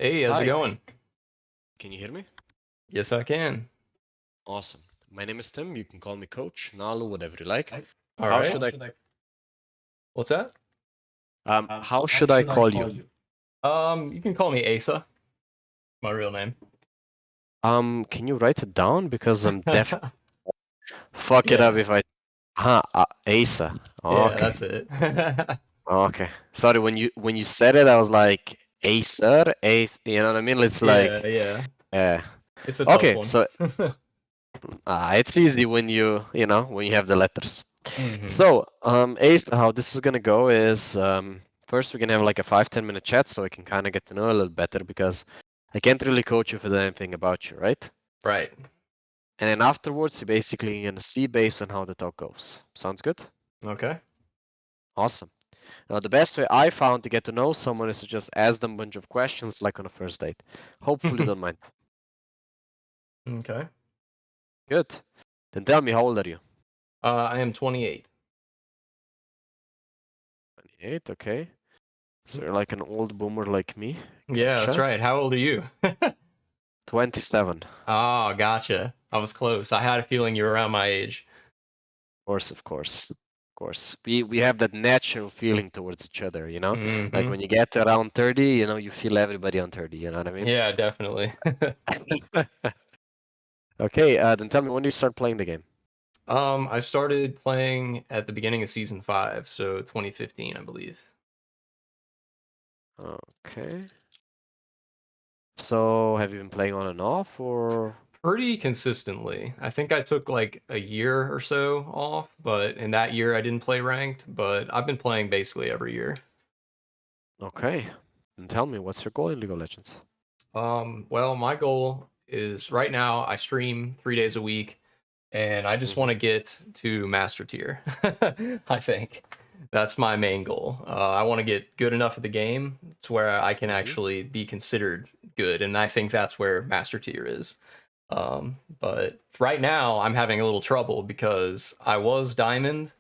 Hey, how's it Hi, going? can you hear me? Yes, I can. Awesome. My name is Tim. You can call me Coach, Nalu, whatever you like. All How right. should I What's that? how should I call you? You can call me Asa, my real name. Can you write it down? Because I'm deaf. Fuck it up Yeah, if I Asa. yeah, Okay. that's it. Okay. Sorry, when you said it, I was like Acer, Ace, you know what I mean? It's Yeah, like yeah. uh It's a tough okay, one. so it's easy when when you have the letters. hmm So, Ace, how this is gonna go is first we're gonna have like a 5-10 minute chat so I can kind of get to know a little better because I can't really coach you for anything about you, right? Right. And then afterwards, you're basically gonna see based on how the talk goes. Sounds good? Okay. Awesome. Now, the best way I found to get to know someone is to just ask them a bunch of questions like on a first date. Hopefully, you don't mind. Okay. Good. Then tell me, how old are you? I am 28. 28, okay. So you're like an old boomer like me. Yeah, that's Gotcha. right. How old are you? 27. Oh, gotcha. I was close. I had a feeling you were around my age. Of course, of course. We have that natural feeling towards each other, you know? Like hmm when you get to around 30, you feel everybody on 30, you know what I mean? Yeah, definitely. Okay, then tell me, when do you start playing the game? I started playing at the beginning of season 5, so 2015, I believe. Okay. So have you been playing on and off or? Pretty consistently. I think I took like a year or so off, but in that year I didn't play ranked, but I've been playing basically every year. Okay. And tell me, what's your goal in League of Legends? Well, my goal is right now I stream 3 days a week and I just want Mm-hmm. to get to master tier. I think that's my main goal. I want to get good enough at the game to where I can Mm-hmm. actually be considered good, and I think that's where master tier is. But right now, I'm having a little trouble because I was diamond,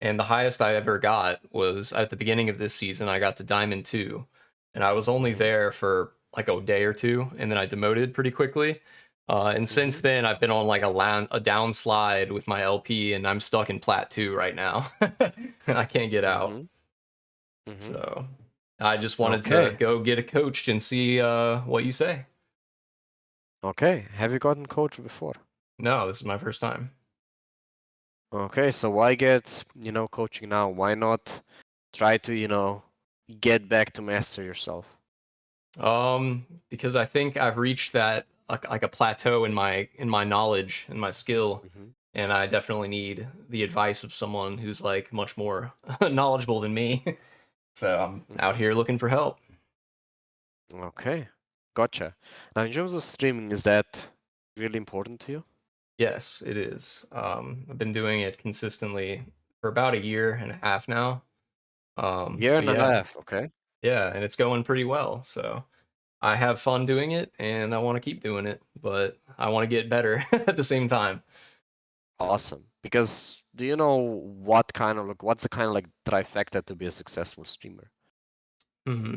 and the highest I ever got was at the beginning of this season. I got to diamond 2, and I was only Mm-hmm. there for like a day or two, and then I demoted pretty quickly. And since Mm-hmm. then, I've been on like a downslide with my LP, and I'm stuck in Plat 2 right now, and I can't get out. Mm-hmm. Mm-hmm. So I just wanted to Okay. go get it coached and see what you say. Okay. Have you gotten coach before? No, this is my first time. Okay, so why get, coaching now? Why not try to, get back to master yourself? Because I think I've reached that like a plateau in my knowledge and my skill, Mm-hmm. and I definitely need the advice of someone who's like much more knowledgeable than me. So I'm out Mm-hmm. here looking for help. Okay, gotcha. Now, in terms of streaming, is that really important to you? Yes, it is. I've been doing it consistently for about a year and a half now. Year But and a yeah, half, okay. yeah, and it's going pretty well. So I have fun doing it, and I want to keep doing it, but I want to get better at the same time. Awesome. Because do you know what's the kind of like trifecta to be a successful streamer?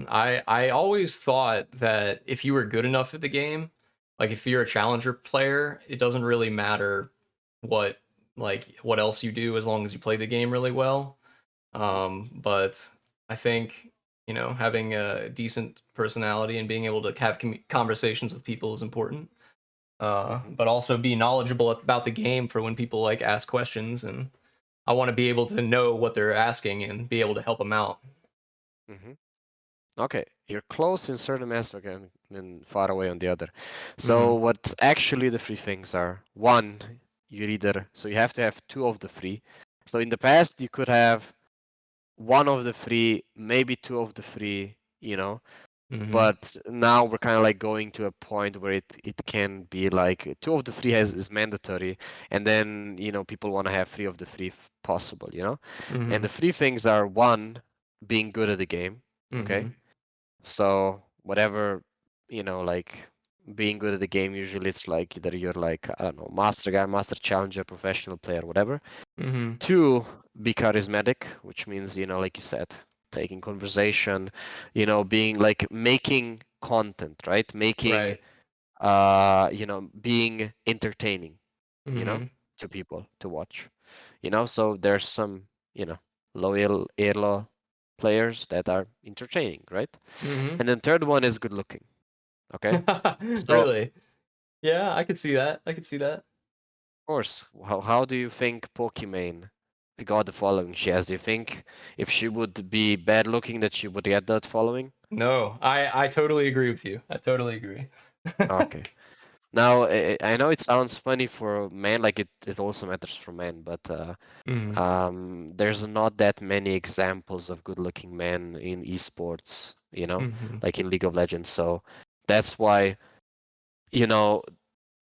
I always thought that if you were good enough at the game, like if you're a challenger player, it doesn't really matter what what else you do as long as you play the game really well. Mhm. But I think having a decent personality and being able to have conversations with people is important. Mhm. But also be knowledgeable about the game for when people like ask questions, and I want to be able to know what they're asking and be able to help them out. Mhm. Okay, you're close in certain aspect and far away on the other. So hmm what actually the three things are? One, you have to have two of the three. So in the past you could have one of the three, maybe two of the three, hmm but now we're kind of like going to a point where it can be like two of the three is mandatory, and then people want to have three of the three possible, and hmm the three things are: one, being good at the game. Okay, hmm so whatever, like being good at the game, usually it's like either you're like, I don't know, master guy, master challenger, professional player, whatever. hmm Two, be charismatic, which means, like you said, taking conversation, you know, being like making content, right? Making, Right. you know, being entertaining, you know, Mm-hmm. to people to watch, you know. So there's some, you know, loyal Elo players that are entertaining, right? Mm-hmm. And then third one is good looking. Okay. So of Really? Yeah, I could see that. I could see that. course, how do you think Pokimane got the following she has? Do you think if she would be bad looking that she would get that following? No, I totally agree with you. I totally agree. Okay. Now I know it sounds funny for men, like it also matters for men, but Mm-hmm. there's not that many examples of good-looking men in esports, you know, Mm-hmm. like in League of Legends. So that's why, you know,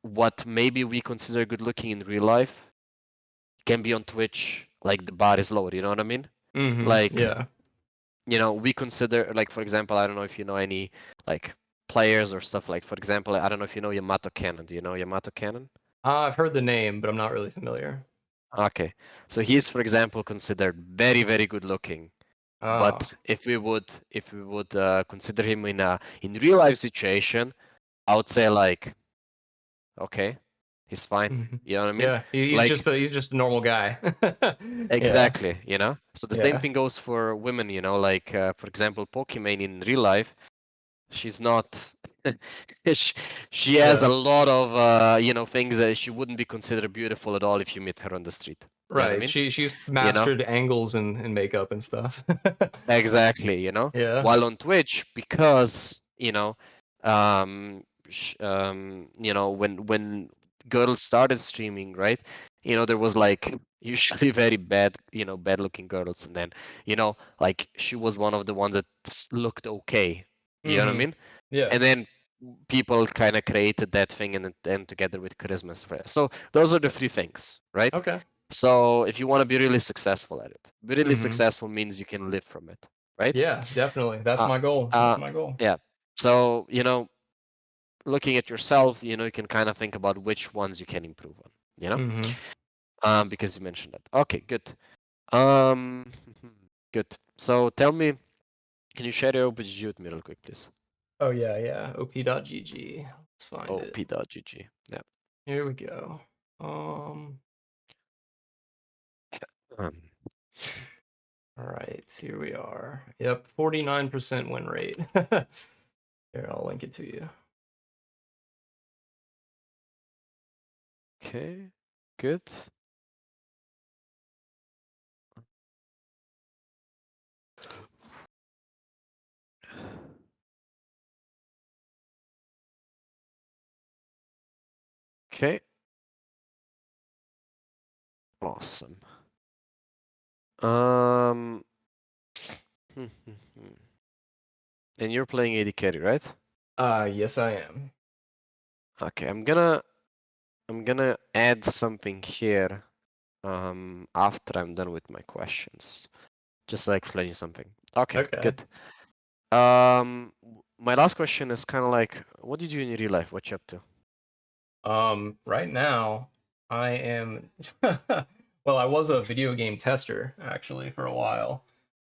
what maybe we consider good-looking in real life can be on Twitch, like the bar is lower, you know what I mean? Mm-hmm. Like, Yeah. you know, we consider, like, for example, I don't know if you know any, like, players or stuff, like, for example, I don't know if you know Yamato Cannon. Do you know Yamato Cannon? I've heard the name, but I'm not really familiar. Okay. So he's, for example, considered very, very good looking. Oh. But if we would consider him in real life situation, I would say like, okay, he's fine. Hmm. You know what I mean? Yeah, he's Like, just a normal guy. Yeah. exactly, you know? So the same Yeah. thing goes for women, you know, like for example, Pokimane in real life, she's not she, she has a Yeah. lot of you know, things that she wouldn't be considered beautiful at all if you meet her on the street. You know what I Right. mean? She's You know? mastered angles and makeup and stuff. Exactly, you know. Yeah. While on Twitch, because you know, when girls started streaming, right? You know, there was like usually very bad, you know, bad-looking girls, and then, you know, like she was one of the ones that looked okay. You know what I Mm-hmm. mean? Yeah. And then people kind of created that thing, and then together with charisma. So those are the three things, right? Okay. So if you want to be really successful at it, be really Mm-hmm. successful means you can live from it, right? Yeah, definitely. That's Uh, my goal. That's uh, my goal. yeah. So, you know, looking at yourself, you know, you can kind of think about which ones you can improve on, you know? Mm-hmm. Because you mentioned that. Okay, good. Um, good. So tell me, can you share your OpenGG with me real quick, please? Oh yeah, yeah. op.gg. Let's find it. op.gg. Yeah. Here we go. Um, Um, all right, here we are. Yep, 49% win rate. Here, I'll link it to you. okay, good. Okay, awesome. Um, and you're playing AD carry, right? Yes I am. Okay, I'm gonna add something here after I'm done with my questions. Just like explaining something. Okay, Okay. good. My last question is kind of like, what do you do in your real life? What you up to? Right now, I am. Well, I was a video game tester actually for a while,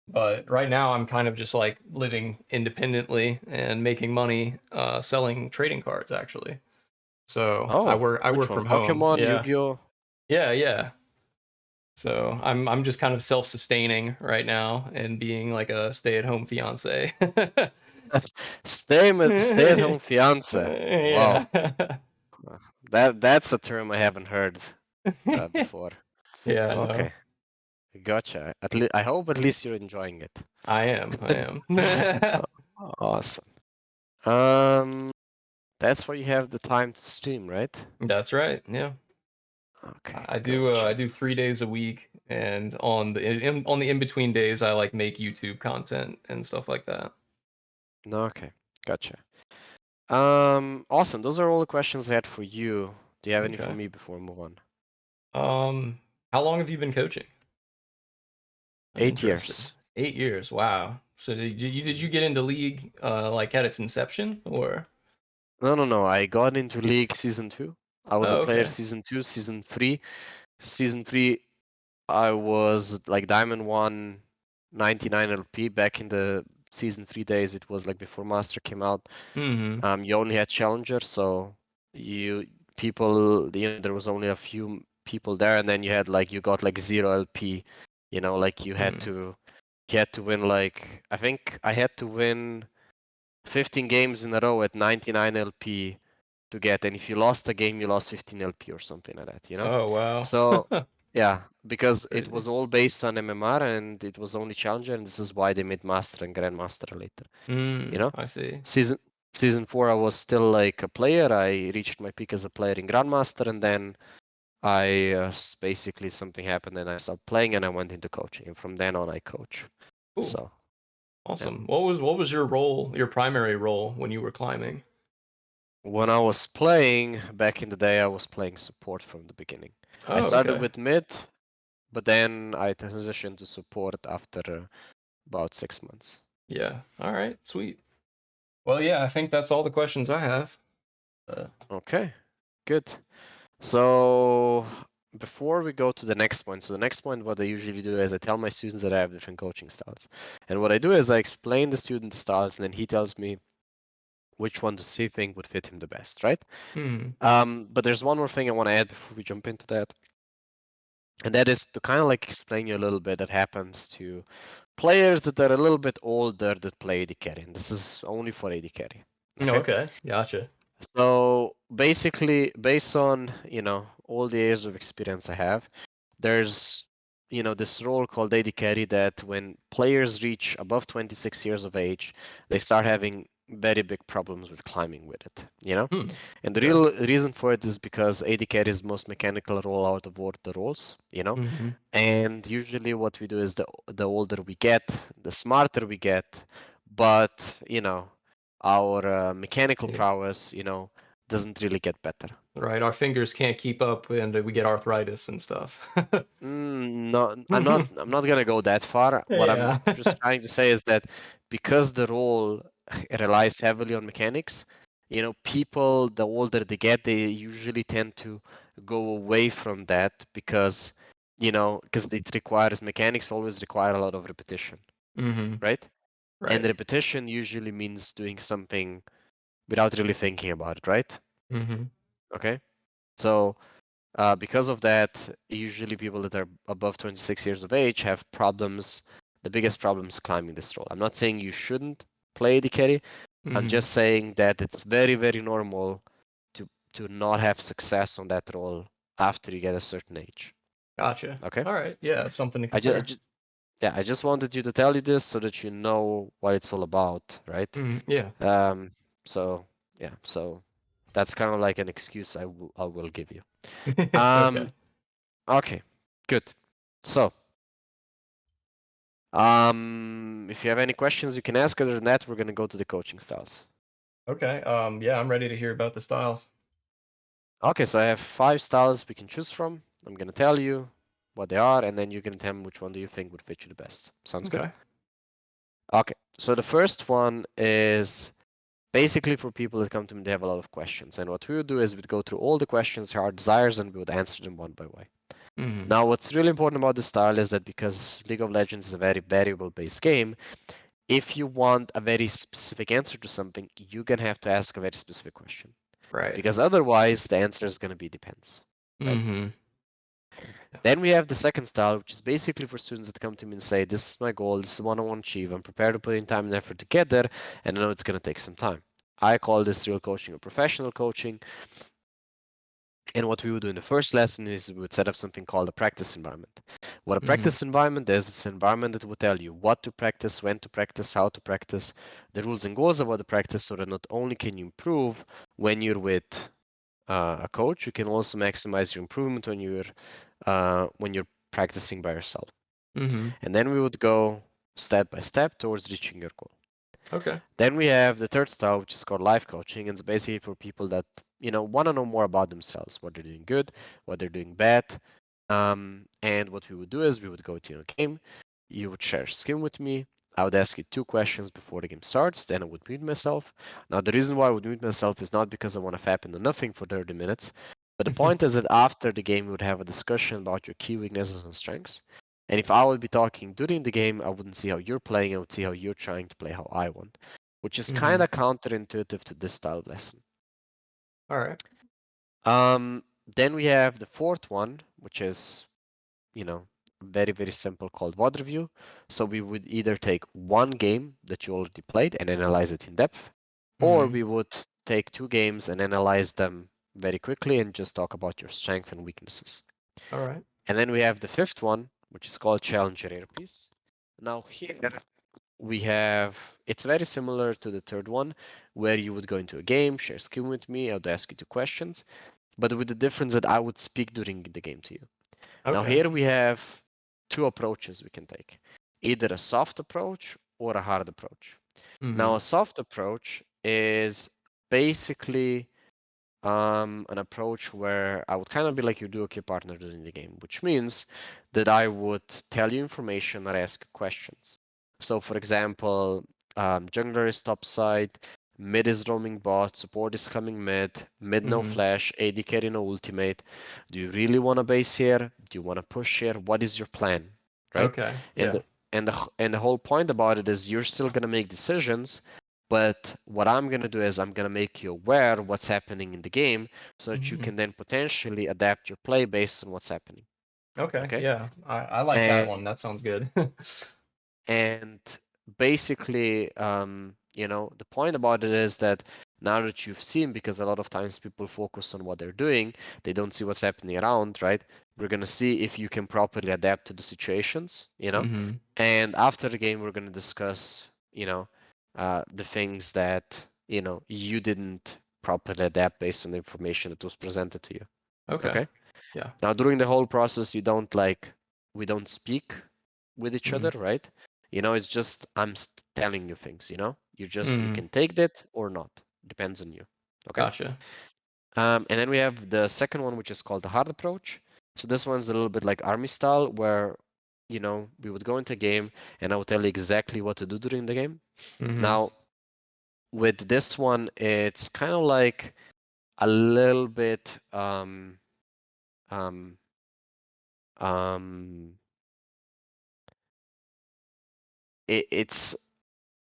but right now I'm kind of just like living independently and making money, selling trading cards actually. So I Oh, work. I which work one? from home. Pokemon, Yeah, Yu-Gi-Oh? yeah, yeah. So I'm just kind of self-sustaining right now and being like a stay-at-home fiance. Stay-at-home fiance. Yeah. Wow, that's a term I haven't heard before. Yeah, I know. Okay, gotcha. I hope at least you're enjoying it. I am. I am. Awesome. Um, that's why you have the time to stream, right? That's right. Yeah. Okay, I gotcha. do 3 days a week, and on the in between days, I like make YouTube content and stuff like that. Okay, gotcha. Awesome. Those are all the questions I had for you. Do you have any for Okay. me before we move on? Um, how long have you been coaching? I'm 8 years. interested. 8 years. Wow. So did you get into League like at its inception or? No, no, no. I got into League Season 2. I was a Oh, player okay. Season 2, Season 3. Season 3, I was like Diamond 1, 99 LP back in the season 3 days. It was like before Master came out. Mm-hmm. You only had Challenger, so there was only a few people there, and then you got like 0 LP. Like you had to win, like I think I had to win 15 games in a row at 99 LP to get, and if you lost a game, you lost 15 LP or something like that. Oh wow. So yeah, because it Crazy. was all based on MMR and it was only Challenger, and this is why they made Master and Grandmaster later. I see. Season season 4, I was still like a player. I reached my peak as a player in Grandmaster, and then basically something happened and I stopped playing and I went into coaching. And from then on, I coach. Cool. So yeah. Awesome. What was your role, your primary role when you were climbing? When I was playing back in the day, I was playing support from the beginning. I Oh, started okay. with mid, but then I transitioned to support after about 6 months. Yeah. All right. Sweet. Well, yeah, I think that's all the questions I have. Okay, good. So before we go to the next point, so the next point, what I usually do is I tell my students that I have different coaching styles. And what I do is I explain the student the styles, and then he tells me which one does he think would fit him the best, right? Hmm. But there's one more thing I want to add before we jump into that. And that is to kind of like explain you a little bit that happens to players that are a little bit older that play AD carry. And this is only for AD carry. No, Okay? okay. Gotcha. So basically, based on, all the years of experience I have, there's, this role called AD carry that when players reach above 26 years of age, they start having very big problems with climbing with it. Hmm. And the Okay. real reason for it is because AD carry is the most mechanical role out of all the roles. Mm-hmm. And usually what we do is the older we get, the smarter we get, but our mechanical Yeah. prowess, doesn't really get better. Right. Our fingers can't keep up and we get arthritis and stuff. No, I'm not gonna go that far. What I'm Yeah. just trying to say is that because the role relies heavily on mechanics, people, the older they get, they usually tend to go away from that because it requires mechanics always require a lot of repetition, Mm-hmm. right? And Right. repetition usually means doing something without really thinking about it, right? Mm-hmm. Okay. So because of that, usually people that are above 26 years of age have problems. The biggest problem is climbing this role. I'm not saying you shouldn't play the carry. I'm Mm-hmm. just saying that it's very, very normal to not have success on that role after you get a certain age. Gotcha. Okay. All right. Yeah, it's something to I just, consider. yeah, I just wanted you to tell you this so that you know what it's all about, right? Mm, yeah. Um. So yeah. So that's kind of like an excuse I will give you. Um. Okay. Okay, good. So, if you have any questions, you can ask. Other than that, we're gonna go to the coaching styles. Okay. Yeah, I'm ready to hear about the styles. Okay, so I have 5 styles we can choose from. I'm gonna tell you what they are, and then you can tell me which one do you think would fit you the best. Sounds good? Okay. Okay, so the first one is basically for people that come to me, they have a lot of questions. And what we would do is we'd go through all the questions, our desires, and we would answer them one by one. Mm-hmm. Now, what's really important about this style is that because League of Legends is a very variable-based game, if you want a very specific answer to something, you're gonna have to ask a very specific question. Right. Because otherwise, the answer is gonna be depends, right? Mm-hmm. Then we have the second style, which is basically for students that come to me and say, this is my goal, this is what I want to achieve, I'm prepared to put in time and effort to get there, and I know it's gonna take some time. I call this real coaching or professional coaching. And what we would do in the first lesson is we would set up something called a practice environment. What a Mm-hmm. practice environment is, it's an environment that will tell you what to practice, when to practice, how to practice, the rules and goals about the practice, so that not only can you improve when you're with a coach, you can also maximize your improvement when you're practicing by yourself. Mm-hmm. And then we would go step by step towards reaching your goal. Okay. Then we have the third style, which is called life coaching. And it's basically for people that, want to know more about themselves, what they're doing good, what they're doing bad. And what we would do is we would go to your game, you would share skin with me. I would ask you 2 questions before the game starts, then I would mute myself. Now, the reason why I would mute myself is not because I want to fap into nothing for 30 minutes, but the point is that after the game, we would have a discussion about your key weaknesses and strengths. And if I would be talking during the game, I wouldn't see how you're playing. I would see how you're trying to play how I want, which is kind of counterintuitive to this style of lesson. All right. Then we have the fourth one, which is, very, very simple, called WOD review. So we would either take one game that you already played and analyze it in depth, or we would take 2 games and analyze them very quickly and just talk about your strengths and weaknesses. All right. And then we have the fifth one, which is called Challenger Airpiece. Now here we have, it's very similar to the third one, where you would go into a game, share skin with me, I would ask you 2 questions, but with the difference that I would speak during the game to you. Okay. Now here we have 2 approaches we can take, either a soft approach or a hard approach. Now a soft approach is basically an approach where I would kind of be like your duo key partner during the game, which means that I would tell you information or ask questions. So for example, jungler is top side, mid is roaming bot, support is coming mid no flash, AD carry no ultimate. Do you really want to base here? Do you want to push here? What is your plan? Right? Okay. And Yeah. the whole point about it is you're still gonna make decisions, but what I'm gonna do is I'm gonna make you aware of what's happening in the game so that you can then potentially adapt your play based on what's happening. Okay. Okay? Yeah. I like that And one. That sounds good. and basically, the point about it is that now that you've seen, because a lot of times people focus on what they're doing, they don't see what's happening around, right? We're gonna see if you can properly adapt to the situations, and after the game, we're gonna discuss, the things that, you didn't properly adapt based on the information that was presented to you. Okay. Okay? Yeah. Now, during the whole process, we don't speak with each other, right? It's just I'm telling you things, you can take that or not. Depends on you. Okay. Gotcha. And then we have the second one, which is called the hard approach. So this one's a little bit like army style, where we would go into a game and I would tell you exactly what to do during the game. Now, with this one, it's kind of like a little bit um it's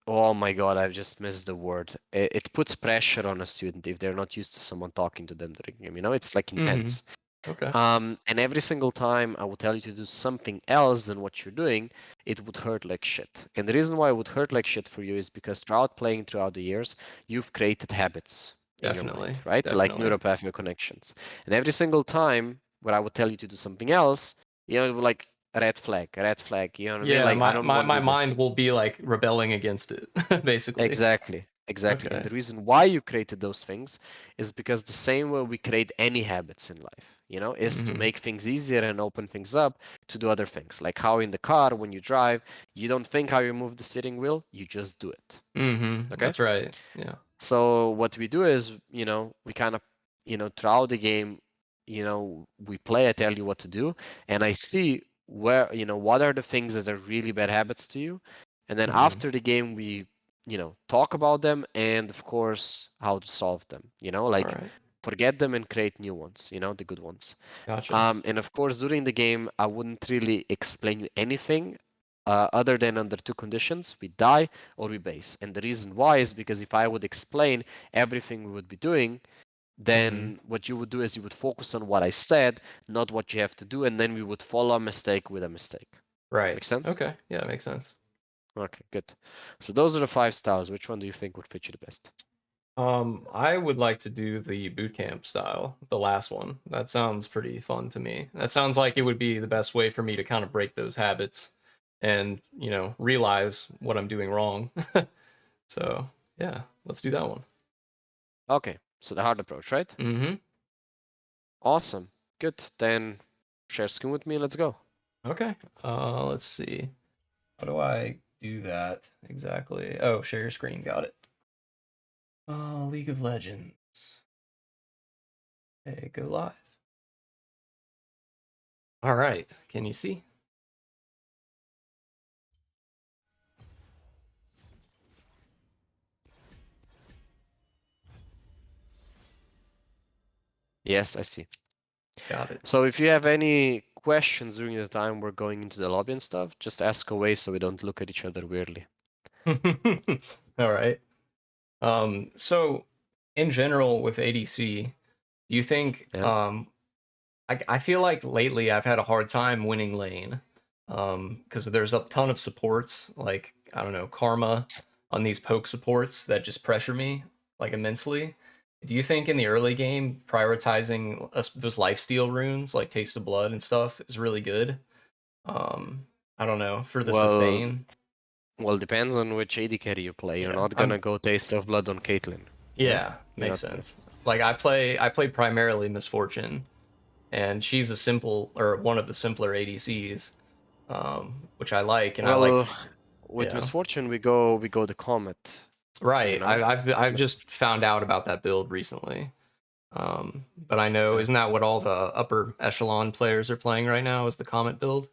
oh my god, I've just missed the word. It puts pressure on a student if they're not used to someone talking to them during game. It's like intense. Okay. And every single time I would tell you to do something else than what you're doing, it would hurt like shit. And the reason why it would hurt like shit for you is because throughout the years, you've created habits in your mind, Definitely. right? Like Definitely. neuropathic connections. And every single time where I would tell you to do something else, it would like red flag, you know what I mean? Yeah, Like, I my, don't my want to my do this. mind will be like rebelling against it, basically. Exactly. And Okay. the reason why you created those things is because the same way we create any habits in life, is to make things easier and open things up to do other things. Like how in the car, when you drive, you don't think how you move the steering wheel, you just do it. Okay? That's right. Yeah. So what we do is, we kind of, throughout the game, we play, I tell you what to do, and I see where, what are the things that are really bad habits to you. And then after the game, we, talk about them and of course, how to solve them, All like right. forget them and create new ones, the good ones. Gotcha. And of course, during the game, I wouldn't really explain you anything other than under 2 conditions: we die or we base. And the reason why is because if I would explain everything we would be doing, then what you would do is you would focus on what I said, not what you have to do, and then we would follow a mistake with a mistake. Right. Make sense? Okay. Yeah, that makes sense. Okay, good. So those are the 5 styles. Which one do you think would fit you the best? I would like to do the boot camp style, the last one. That sounds pretty fun to me. That sounds like it would be the best way for me to kind of break those habits and, realize what I'm doing wrong. So, yeah, let's do that one. Okay, so the hard approach, right? Awesome. Good. Then share screen with me. Let's go. Okay. Let's see. How do I do that exactly? Oh, share your screen. Got it. League of Legends. Okay, go live. All right. Can you see? Yes, I see. Got it. So if you have any questions during the time we're going into the lobby and stuff, just ask away so we don't look at each other weirdly. All right. So in general with ADC, do you think Yeah. I feel like lately I've had a hard time winning lane. Because there's a ton of supports, like I don't know, Karma on these poke supports that just pressure me like immensely. Do you think in the early game prioritizing those lifesteal runes like Taste of Blood and stuff is really good? I don't know, for the Well, sustain. well, depends on which AD carry you play. You're Yeah, not gonna go Taste of Blood on Caitlyn. You know? yeah, You're makes not gonna. sense. Like I play primarily Misfortune, and she's a simple or one of the simpler ADCs, which I like, and I like, Well, with yeah, Misfortune we go the Comet. You right. know? I've just found out about that build recently, but I know Yeah. isn't that what all the upper echelon players are playing right now? Is the Comet build?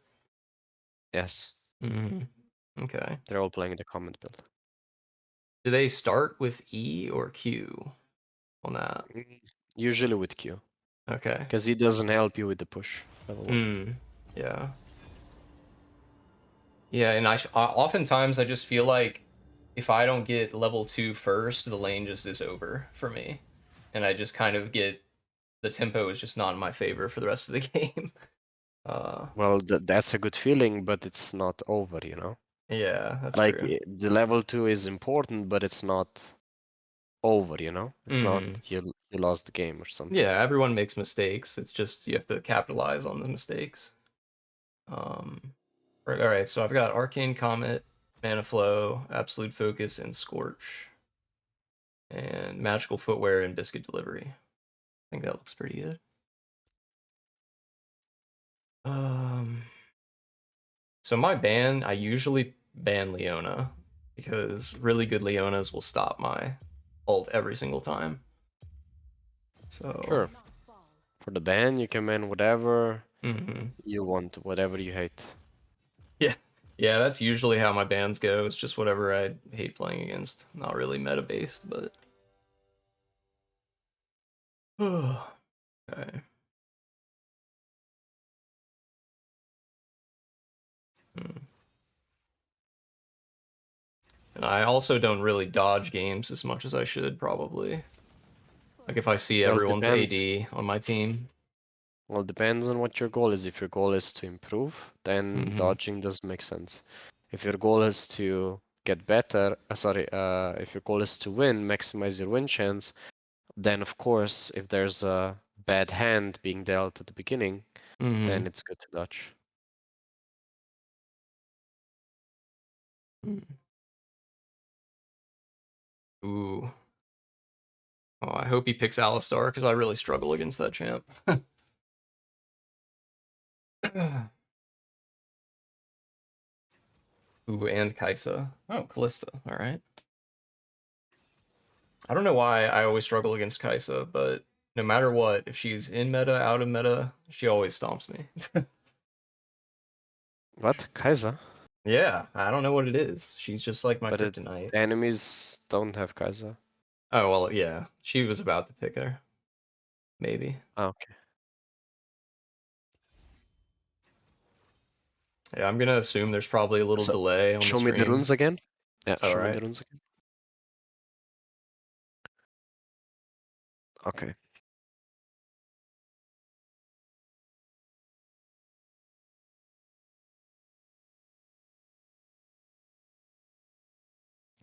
Yes. hmm Okay. They're all playing the Comet build. Do they start with E or Q on that? Usually with Q, Okay. because he doesn't help you with the push level 1. Yeah. Yeah, and oftentimes I just feel like if I don't get level 2 first, the lane just is over for me. And I just kind of get the tempo is just not in my favor for the rest of the game. Uh Well, that's a good feeling, but it's not over, you know? yeah, that's Like, true. the level 2 is important, but it's not over, you know? It's not Mhm. you lost the game or something. Yeah, everyone makes mistakes. It's just you have to capitalize on the mistakes. All right, so I've got Arcane Comet, Mana Flow, Absolute Focus, and Scorch. And Magical Footwear and Biscuit Delivery. I think that looks pretty good. Um, so my ban, I usually ban Leona because really good Leonas will stop my ult every single time. So, Sure. For the ban, you can ban whatever mhm. you want, whatever you hate. Yeah, yeah, that's usually how my bans go. It's just whatever I hate playing against. Not really meta based, but okay. Hmm. And I also don't really dodge games as much as I should probably. Like if I see Well, it everyone's depends. AD on my team. Well, it depends on what your goal is. If your goal is to improve, then hmm dodging doesn't make sense. If your goal is to get better, if your goal is to win, maximize your win chance, then of course, if there's a bad hand being dealt at the beginning, then hmm it's good to dodge. Ooh. Oh, I hope he picks Alistar because I really struggle against that champ. Ooh, and Kaisa. Oh, Callista. All right. I don't know why I always struggle against Kaisa, but no matter what, if she's in meta, out of meta, she always stomps me. What? Kai'Sa? Yeah, I don't know what it is. She's just like my But kryptonite. enemies don't have Kai'Sa. Oh, well, yeah. She was about to pick her. Maybe. Ah, okay. Yeah, I'm gonna assume there's probably a little So, delay on the show me the stream. runes again. Yeah, All show me right. the runes again. Okay.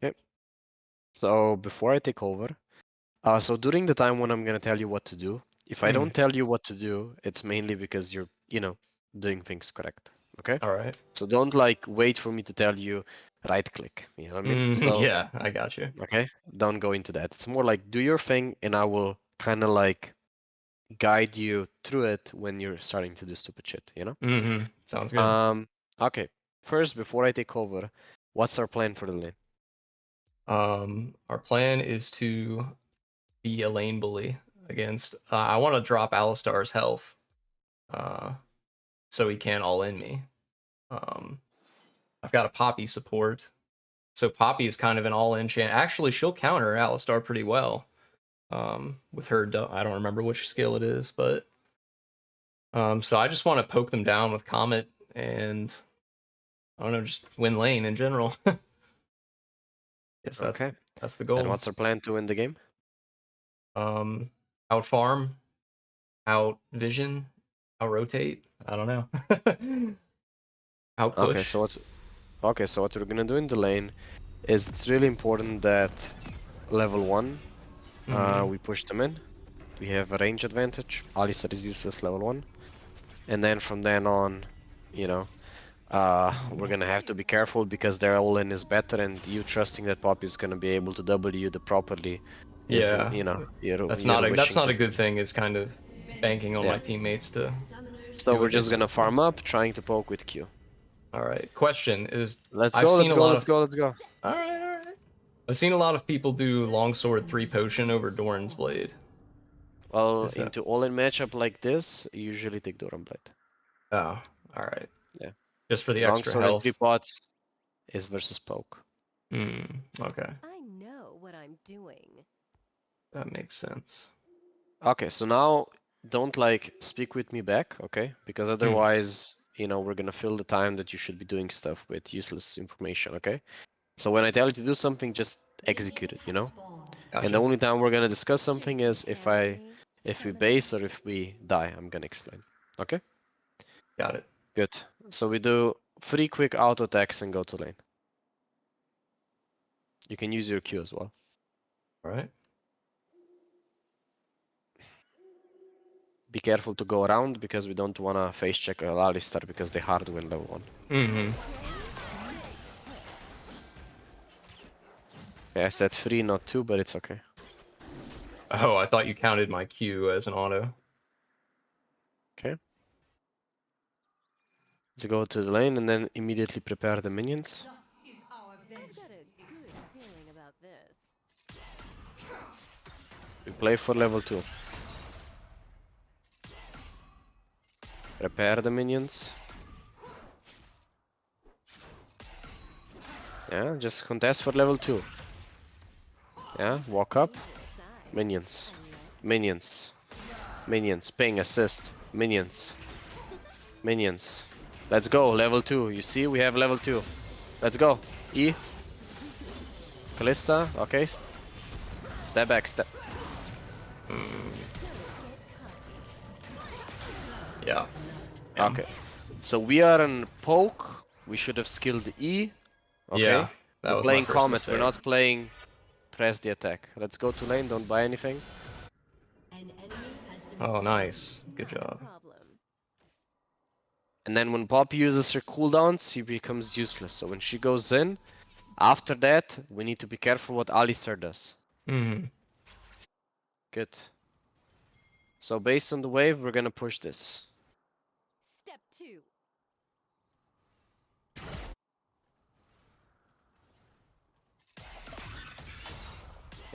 Okay. So before I take over, so during the time when I'm gonna tell you what to do, if I Mm, don't tell you what to do, it's mainly because you're, doing things correct. Okay? all right. So don't like wait for me to tell you right click. You know what I mean? So, Yeah, I got you. okay, don't go into that. It's more like do your thing and I will kind of like guide you through it when you're starting to do stupid shit, you know? Sounds good. Um, okay. First, before I take over, what's our plan for the lane? Our plan is to be a lane bully against. I want to drop Alistar's health, uh, so he can't all in me. Um, I've got a Poppy support, so Poppy is kind of an all in champ. Actually, she'll counter Alistar pretty well. With her, I don't remember which skill it is, but So I just want to poke them down with Comet and I don't know, just win lane in general. Guess Okay. that's the And goal. what's our plan to win the game? Out farm, out vision, out rotate. I don't know. Out Okay, push. so what we're gonna do in the lane is it's really important that level 1 Mhm. we push them in. We have a range advantage. Alistar is useless level 1. And then from then on, you know, we're gonna have to be careful because their all-in is better, and you trusting that Pop is gonna be able to W the properly is, Yeah, you're that's wishing not to. a good thing. Is kind of banking on Yeah. my teammates to So do we're what they're just gonna supposed to. farm up, trying to poke with Q. All right. Question is, Let's I've go, seen let's a go, lot let's of. go, let's go. All right, all right. I've seen a lot of people do longsword 3 potion over Doran's blade. Well, Is that? into all-in matchup like this, you usually take Doran Blade. Oh, all right. Yeah. Just for the extra Longsword and 3 health. pots is versus poke. Okay. I know what I'm doing. That makes sense. Okay, so now don't like speak with me back, okay? Because otherwise, we're gonna fill the time that you should be doing stuff with useless information, okay? So when I tell you to do something, just execute it, And the Gotcha. only time we're gonna discuss something is Sure you if can handle me, we Summoner? base or if we die. I'm gonna explain. Okay? Got it. Good. So we do 3 quick auto attacks and go to lane. You can use your Q as well. All right. Be careful to go around because we don't wanna face check a Alistar because they hard win level 1. Mm-hmm. Okay, I said 3, not 2, but it's okay. Oh, I thought you counted my Q as an auto. Okay. Let's go to the lane and then immediately prepare the minions. I've got a good feeling about this. We play for level 2. Prepare the minions. Yeah, just contest for level 2. Yeah, walk up. Minions. Minions. Minions. Ping, assist. Minions. Minions. Let's go, level 2. You see, we have level 2. Let's go. E. Kalista. Okay. Step back, step. Yeah. Okay. So we are in poke. We should have skilled E. Okay. Yeah, that We're was my playing first Comet. mistake. We're not playing press the attack. Let's go to lane. Don't buy anything. Oh, nice. Good job. Problem. And then when Poppy uses her cooldowns, she becomes useless. So when she goes in, after that, we need to be careful what Alistar does. Mm-hmm. Good. So based on the wave, we're gonna push this. Step 2.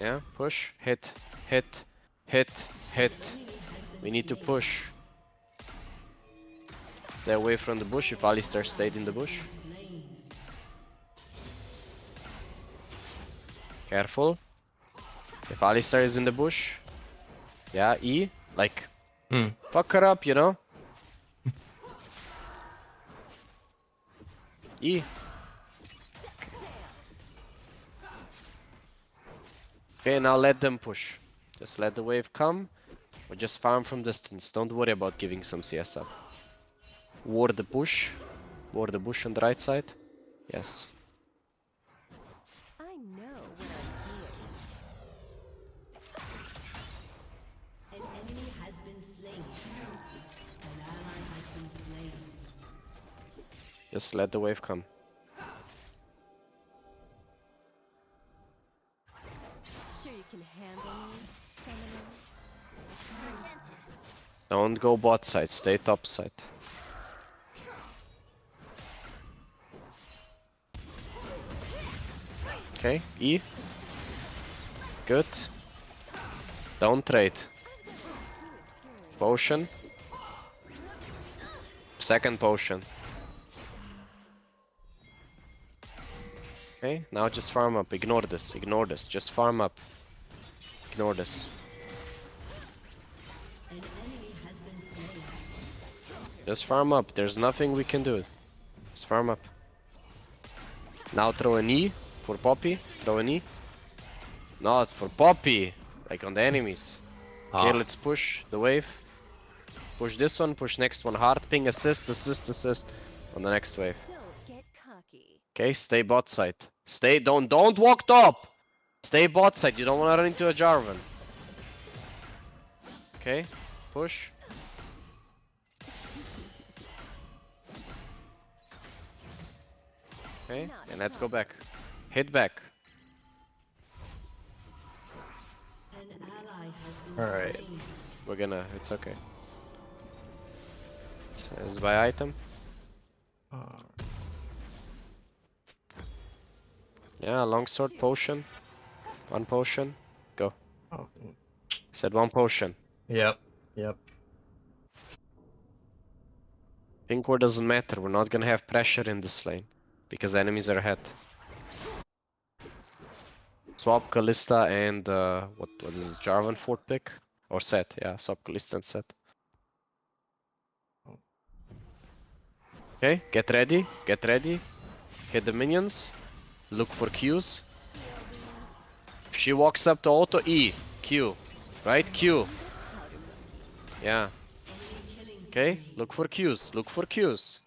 Yeah, push, hit, hit, hit, hit. We need to push. Stay away from the bush if Alistar stayed in the bush. Careful. If Alistar is in the bush. Yeah, E. Like, fuck her up, E. Okay, now let them push. Just let the wave come. Or just farm from distance. Don't worry about giving some CS up. Ward the bush. Ward the bush on the right side. Yes. I know what I'm doing. An enemy has been slain. An ally has been slain. Just let the wave come. Sure you can handle me, Summoner? Don't go bot side. Stay top side. Okay, E. Good. Don't trade. Potion. Second potion. Okay, now just farm up. Ignore this. Ignore this. Just farm up. Ignore this. An enemy has been slain. Just farm up. There's nothing we can do. Just farm up. Now throw an E for Poppy. Throw an E. No, it's for Poppy. Like on the enemies. Okay, let's push the wave. Push this one, push next one hard. Ping assist, assist, assist on the next wave. Don't get cocky. Okay, stay bot side. Stay, don't walk top! Stay bot side, you don't wanna run into a Jarvan. Okay, push. Okay, and let's go back. Hit back. An ally has been Alright. slain. We're gonna, it's okay. Let's buy item. Yeah, longsword, potion. One potion. Go. Oh, Said one potion. yep. Yep. Pink ward doesn't matter, we're not gonna have pressure in this lane. Because enemies are ahead. Swap Kalista and what is this, Jarvan fourth pick? Or set, yeah, swap Kalista and set. Okay, get ready, get ready. Hit the minions. Look for Qs. If she walks up to auto E, Q. Right? Q. Yeah. Okay, look for Qs, look for Qs.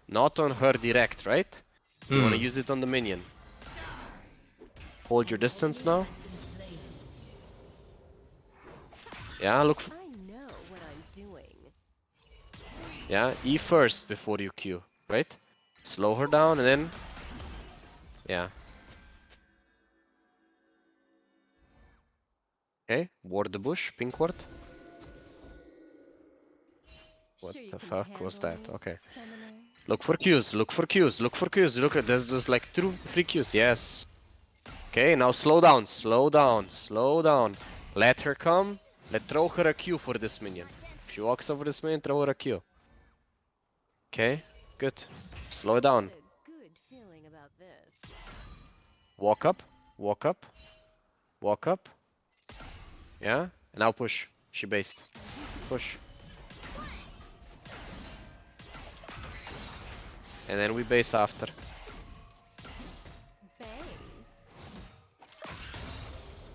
Not on her direct, right? You wanna use it on the minion. Hold your distance now. Yeah, look. I know what I'm doing. Yeah, E first before you Q, right? Slow her down and then. Yeah. Okay, ward the bush, pink ward. What Sure you the can fuck was that? handle me, Okay. Summoner? Look for Qs, look for Qs, look for Qs. Look at there's like 3 Qs, yes. Okay, now slow down, slow down, slow down. Let her come. Let's throw her a Q for this minion. If she walks over this minion, throw her a Q. Okay, good. Slow it down. Got a good feeling about this. Walk up, walk up, walk up. Yeah, and now push. She based. Push. And then we base after. Bang.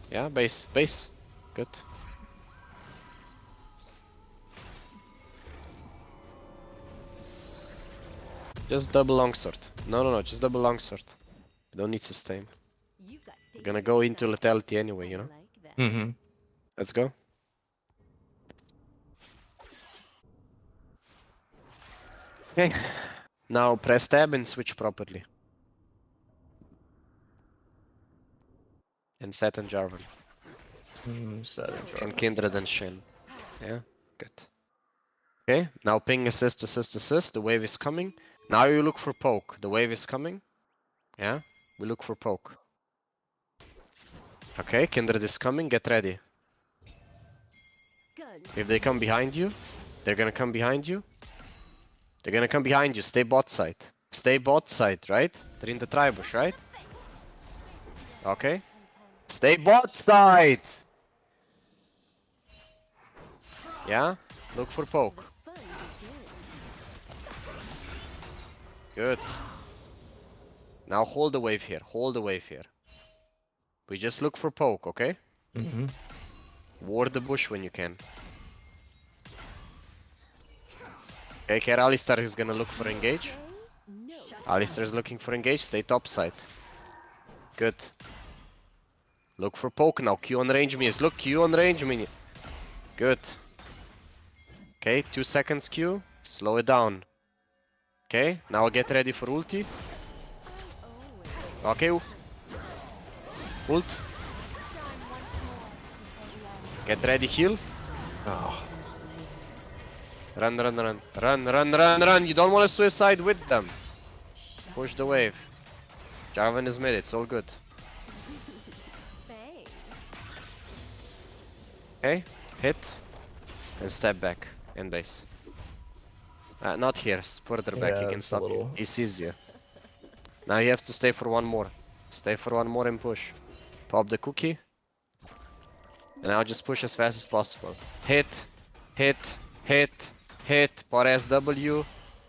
Yeah, base, base. Good. Just double longsword. No, just double longsword. We don't need sustain. You've got We're gonna go into danger. lethality anyway, you I know? like that. Mm-hmm. Let's go. Okay. Now press tab and switch properly. And set and Jarvan. And Kindred and Shin. Yeah, good. Okay, now ping assist, assist, assist. The wave is coming. Now you look for poke. The wave is coming. Yeah, we look for poke. Okay, Kindred is coming. Get ready. Gun. If they come behind you, they're gonna come behind you. They're gonna come behind you. Stay bot side. Stay bot side, right? They're in the tribush, right? Okay. Stay bot side! Yeah? Look for poke. Fun begins. Good. Now hold the wave here. Hold the wave here. We just look for poke, okay? Mm-hmm. Ward the bush when you can. Okay, here Alistar is gonna look for engage. No. Alistar is looking for engage. Stay top side. Good. Look for poke now. Q on range minions. Look, Q on range minion. Good. Okay, 2 seconds Q. Slow it down. Okay, now get ready for ulti. Okay. Ult. Get ready, heal. Oh. Run, run, run. Run, run, run, run. You don't want to suicide with them. Push the wave. Jarvan is mid. It's all good. Bang. Okay, hit. And step back. And base. Not here. Further back. He Yeah, can it's a stop you. little- He sees you. Now you have to stay for one more. Stay for one more and push. Pop the cookie. And now just push as fast as possible. Hit. Hit. Hit. hit, pot SW,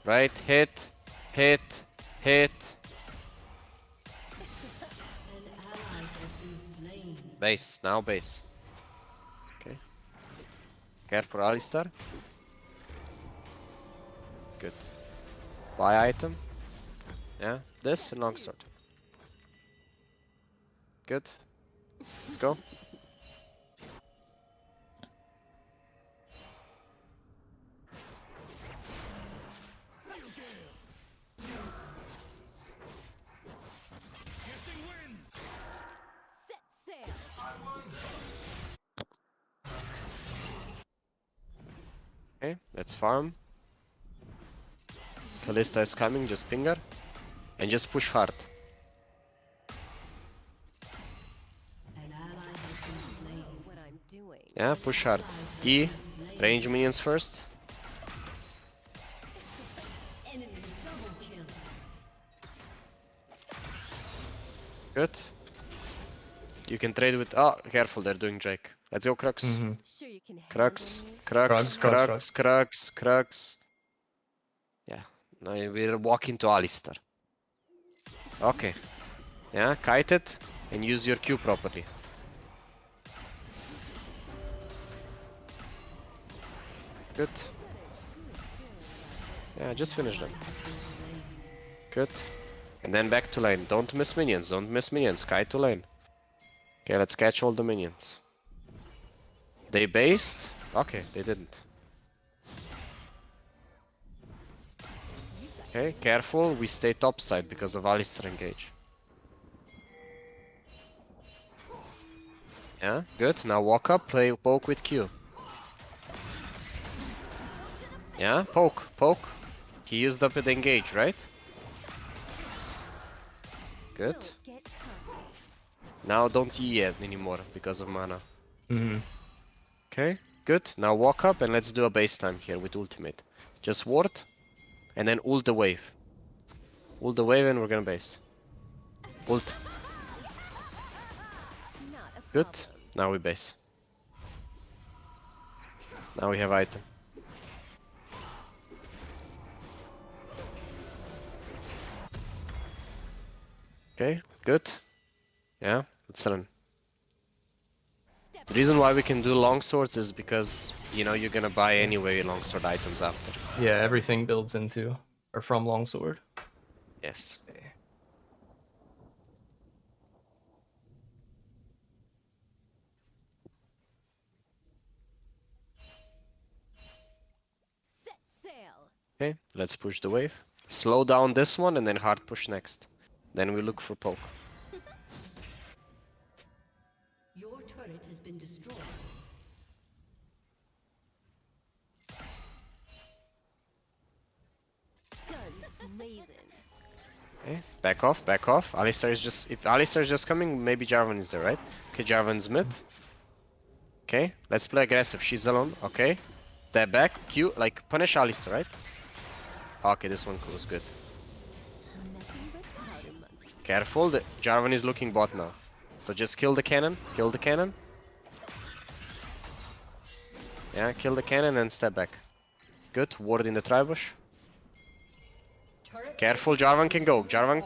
right? Hit, hit, hit. An ally has been slain. Base, now base. Okay. Careful, Alistar. Good. Buy item. Yeah, this and longsword. Good. Let's go. Set sail. Okay, let's farm. Kalista is coming, just ping her. And just push hard. An ally has been slain. What I'm doing. Yeah, push hard. E, range minions first. Enemy double kill. Good. You can trade with. Oh, careful, they're doing Drake. Let's go, Crux. Mhm. Sure you can Crux, handle me? Crux, Crux, Crux, Crux, Crux. Yeah, now we're walking to Alistar. Okay. Yeah, kite it and use your Q properly. Good. Yeah, just finish them. Good. And then back to lane. Don't miss minions, don't miss minions. Kite to lane. Okay, let's catch all the minions. They based? Okay, they didn't. Okay, careful, we stay topside because of Alistar engage. Yeah, good. Now walk up, play poke with Q. Yeah, poke, poke. He used up with engage, right? Good. Don't get cocky. Now don't E yet anymore because of mana. Mhm. Okay, good. Now walk up and let's do a base time here with ultimate. Just ward and then ult the wave. Ult the wave and we're gonna base. Ult. Not a Good. problem. Now we base. Now we have item. Okay, good. Yeah, let's run. Step The reason why we can do long swords is because, you know, you're gonna buy anyway longsword items after. Yeah, everything builds into or from longsword. Yes. set sail. Okay, let's push the wave. Slow down this one and then hard push next. Then we look for poke. Your turret has been destroyed. Guns blazing. Okay, back off, back off. Alistar is just, if Alistar is just coming, maybe Jarvan is there, right? Okay, Jarvan's mid. Okay, let's play aggressive. She's alone. Okay, step back. Q, like punish Alistar, right? Okay, this one was good. Nothing but powder monkey. Careful, the Jarvan is looking bot now. So just kill the cannon. Kill the cannon. Yeah, kill the cannon and step back. Good. Ward in the tribush. Turret Careful, Jarvan can go. Jarvan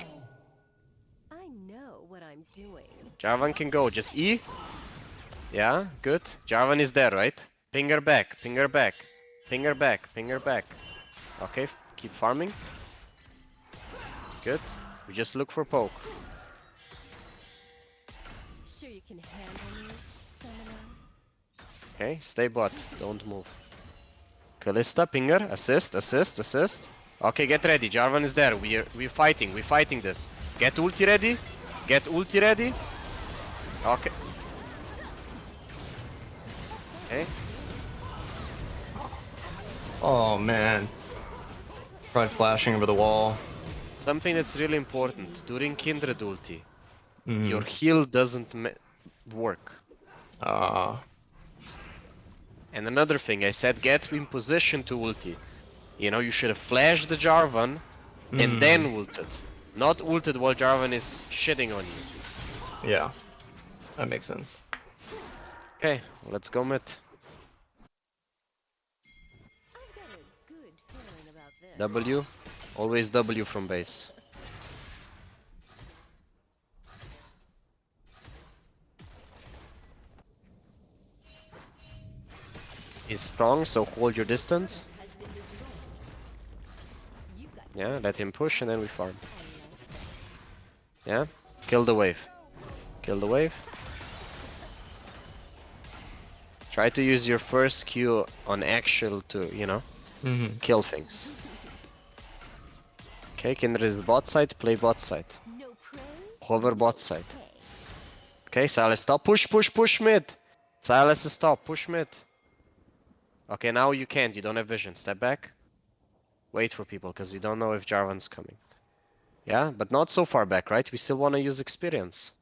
I know what I'm doing. can go. Just E. Yeah, good. Jarvan is there, right? Ping her back. Ping her back. Ping her back. Ping her back. Okay, keep farming. Good. We just look for poke. Sure you can handle me, summoner? Okay, stay bot. Don't move. Kalista, pinger, assist, assist, assist. Okay, get ready. Jarvan is there. We're fighting. We're fighting this. Get ulti ready. Get ulti ready. Okay. Okay. Oh man. Tried flashing over the wall. Something that's really important during Kindred ulti, Mhm. your heal doesn't work. And another thing, I said get in position to ulti. You know, you should have flashed the Jarvan and then ulted. Not ulted while Jarvan is shitting on you. Yeah. That makes sense. Okay, let's go mid. I've got a W. Always W from base. He's strong, so hold your distance. Has been destroyed. You got Yeah, let him push and then we farm. I like Yeah? Kill the wave. Kill the wave. Try to use your first Q on actual to, you know, Mm-hmm. kill things. Okay, Kindred is bot side, play bot side. no prey. Hover bot side. Hey. Okay, Silas stop. Push mid. Silas stop. Push mid. Okay, now you can't. You don't have vision. Step back. Wait for people, because we don't know if Jarvan's coming. Yeah, but not so far back, right? We still want to use experience.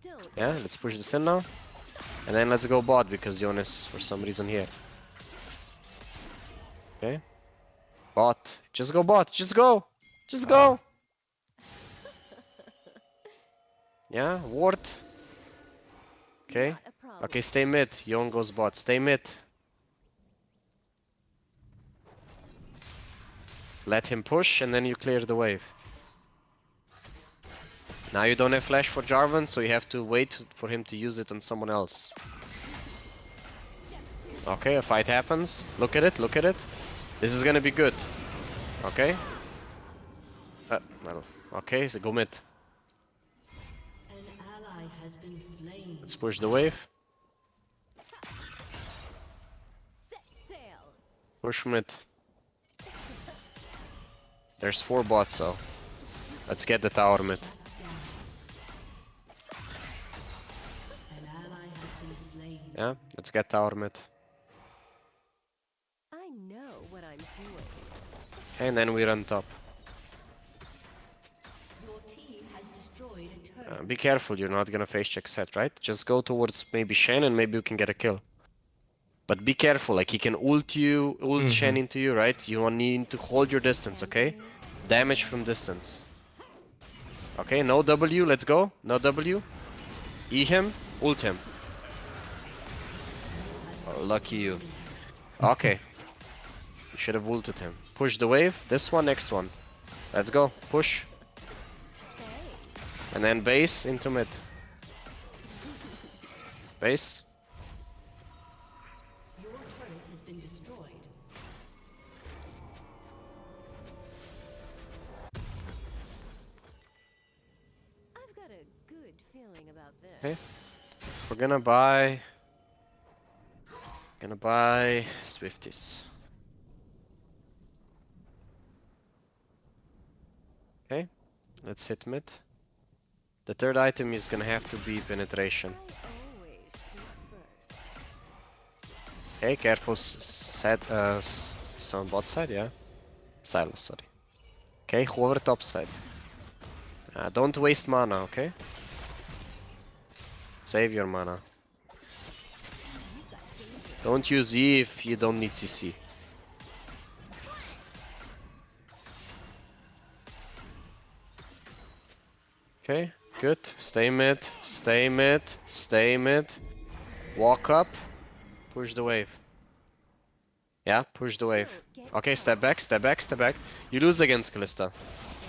Don't. Yeah, let's push this in now. And then let's go bot, because Yon is for some reason here. Okay. Bot. Just go bot. Just go. Just go. Yeah, ward. Okay. Not a problem. Okay, stay mid. Yon goes bot. Stay mid. Let him push and then you clear the wave. Now you don't have flash for Jarvan, so you have to wait for him to use it on someone else. Okay, a fight happens. Look at it, look at it. This is gonna be good. Okay. Well, okay, so go mid. An ally has been slain. Let's push the wave. Set sail. Push mid. There's 4 bots, so let's get the tower mid. An ally has been slain. Yeah, let's get tower mid. I know what I'm doing. And then we run top. Your team has destroyed a turret. Be careful, you're not gonna face check set, right? Just go towards maybe Shen and maybe you can get a kill. But be careful, like he can ult you, ult Shen into you, right? You need to hold your distance, okay? Damage from distance. Okay, no W, let's go. No W. E him, ult him. Oh, lucky you. Okay. You should have ulted him. Push the wave. This one, next one. Let's go. Push. And then base into mid. Base. Your turret has been destroyed. I've got a good feeling about this. Okay. We're gonna buy. Swifties. Okay. Let's hit mid. The third item is gonna have to be penetration. I always shoot first. Okay, careful. Stone bot side, yeah. Silas, sorry. Okay, hover top side. Don't waste mana, okay? Save your mana. Don't use E if you don't need CC. Okay, good. Stay mid, stay mid, stay mid. Walk up, push the wave. Yeah, push the wave. Don't get Okay, step back, step back, step back. You lose against Kalista.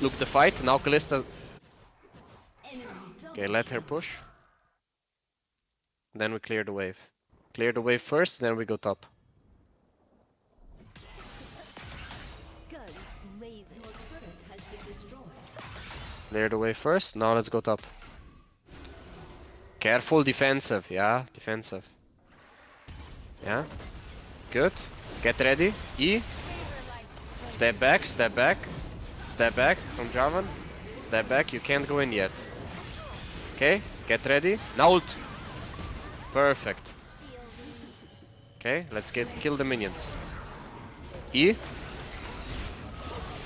Look the fight, now Kalista. Okay, let her push. Then we clear the wave. Clear the wave first, then we go top. Guns blazing. Your turret has been destroyed. Clear the wave first, now let's go top. Careful, defensive, yeah, defensive. Yeah, good. Get ready, E. Step back, step back. Step back from Jarvan. Step back, you can't go in yet. Okay, get ready. Now ult. Perfect. Okay, let's kill the minions. E.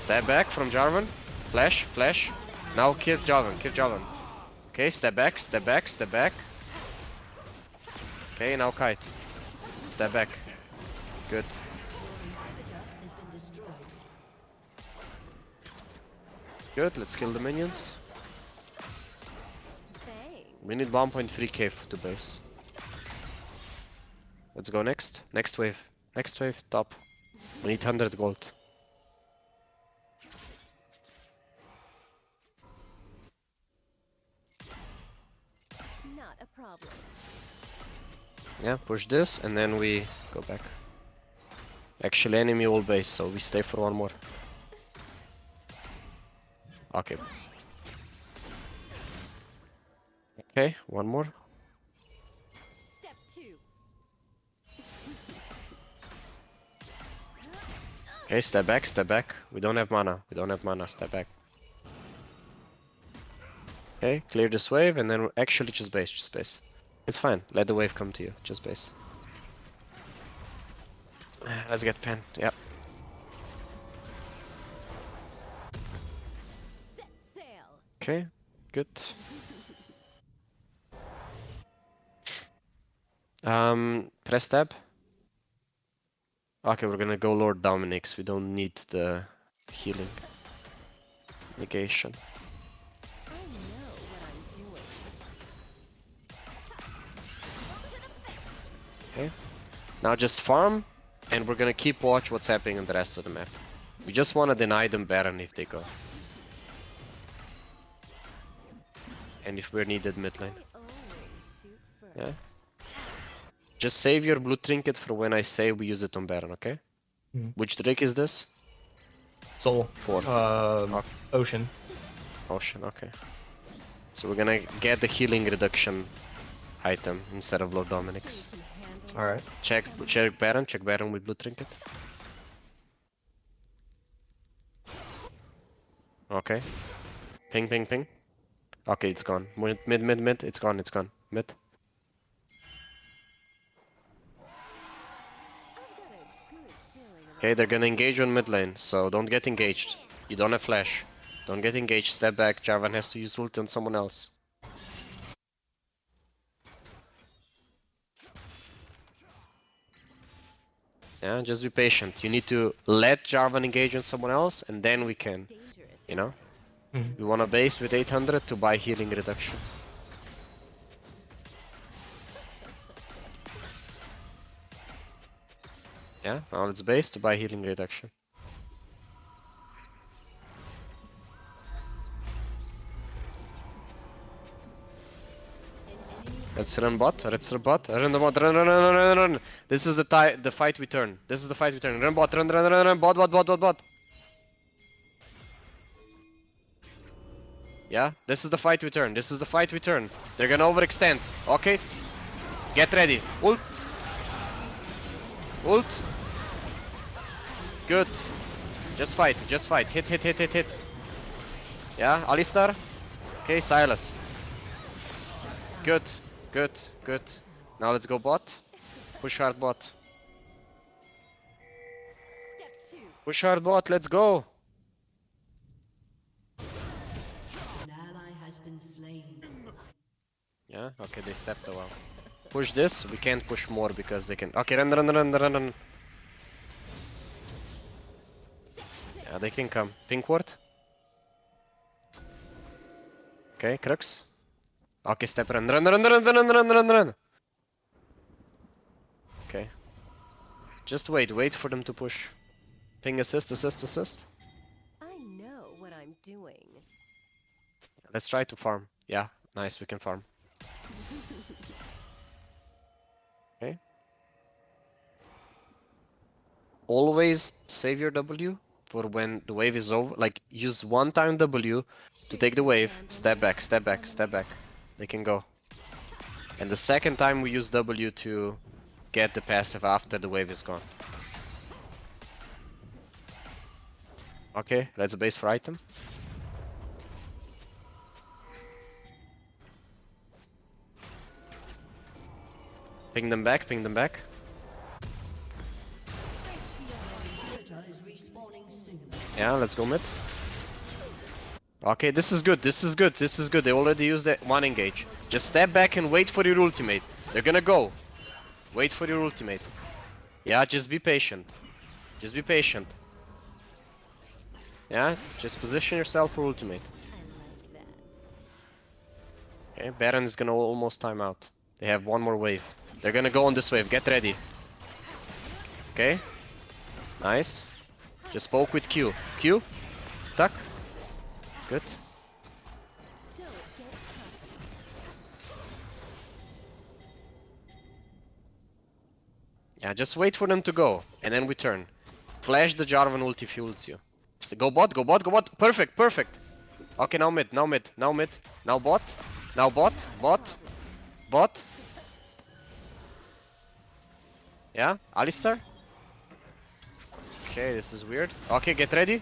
Step back from Jarvan. Flash, flash. Now kill Jarvan, kill Jarvan. Okay, step back, step back, step back. Okay, now kite. Step back. Good. Has been destroyed. Good, let's kill the minions. Bang. We need 1.3k to base. Let's go next. Next wave. Next wave, top. We need 100 gold. problem. Yeah, push this and then we go back. Actually, enemy all base, so we stay for one more. Okay. Okay, one more. Step 2. Okay, step back, step back. We don't have mana. We don't have mana. Step back. Okay, clear this wave and then actually just base, just base. It's fine. Let the wave come to you. Just base. Let's get pen. Yep. Set sail. Okay, good. Press tab. Okay, we're gonna go Lord Dominic's. We don't need the healing. Negation. I know what I'm doing. Okay. Now just farm, and we're gonna keep watch what's happening on the rest of the map. We just wanna deny them Baron if they go. And if we're needed mid lane. I always shoot first. Yeah. Just save your blue trinket for when I say we use it on Baron, okay? Mhm. Which Drake is this? Soul. Fourth. Ocean. Ocean, okay. So we're gonna get the healing reduction item instead of Lord Dominic's. You can handle All right. Check Baron with blue trinket. Okay. Ping, ping, ping. Okay, it's gone. Mid, it's gone, Mid. I've got a good feeling about Okay, they're gonna engage on mid lane, so don't get engaged. You don't have flash. Don't get engaged, step back, Jarvan has to use ult on someone else. Yeah, just be patient. You need to let Jarvan engage on someone else, and then we can, dangerous. you know? Mhm. We wanna base with 800 to buy healing reduction. Yeah, now let's base to buy healing reduction. Let's run bot, run the bot, run. This is the fight we turn. Run bot, run, bot. Yeah, this is the fight we turn. They're gonna overextend. Okay. Get ready. Ult. Good. Just fight. Hit. Yeah, Alistar. Okay, Silas. Good. Now let's go bot. Push hard bot. Step 2. Push hard bot, let's go. An ally has been slain. Yeah, okay, they stepped a while. Push this, we can't push more because they can. Okay, run. Yeah, they can come. Pink ward. Okay, Crux. Okay, step run. Okay. Just wait for them to push. Ping assist. I know what I'm doing. Let's try to farm. Yeah, nice, we can farm. Okay. Always save your W for when the wave is over. Like, use one time W to take the wave. Step back. They can go. And the second time we use W to get the passive after the wave is gone. Okay, let's base for item. Ping them back. Turret is respawning soon. Yeah, let's go mid. Okay, this is good. They already used that one engage. Just step back and wait for your ultimate. They're gonna go. Wait for your ultimate. Yeah, just be patient. Yeah, just position yourself for ultimate. I like that. Okay, Baron is gonna almost time out. They have one more wave. They're gonna go on this wave. Get ready. Okay. Nice. Just poke with Q. Tuck. Good. Don't get cocky. Yeah, just wait for them to go, and then we turn. Flash the Jarvan ulti fuels you. Go bot, go bot, go bot. Perfect, perfect. Okay, now mid, now mid, now mid. Now bot. Now bot, bot, bot. Yeah, Alistar. Okay, this is weird. Okay, get ready.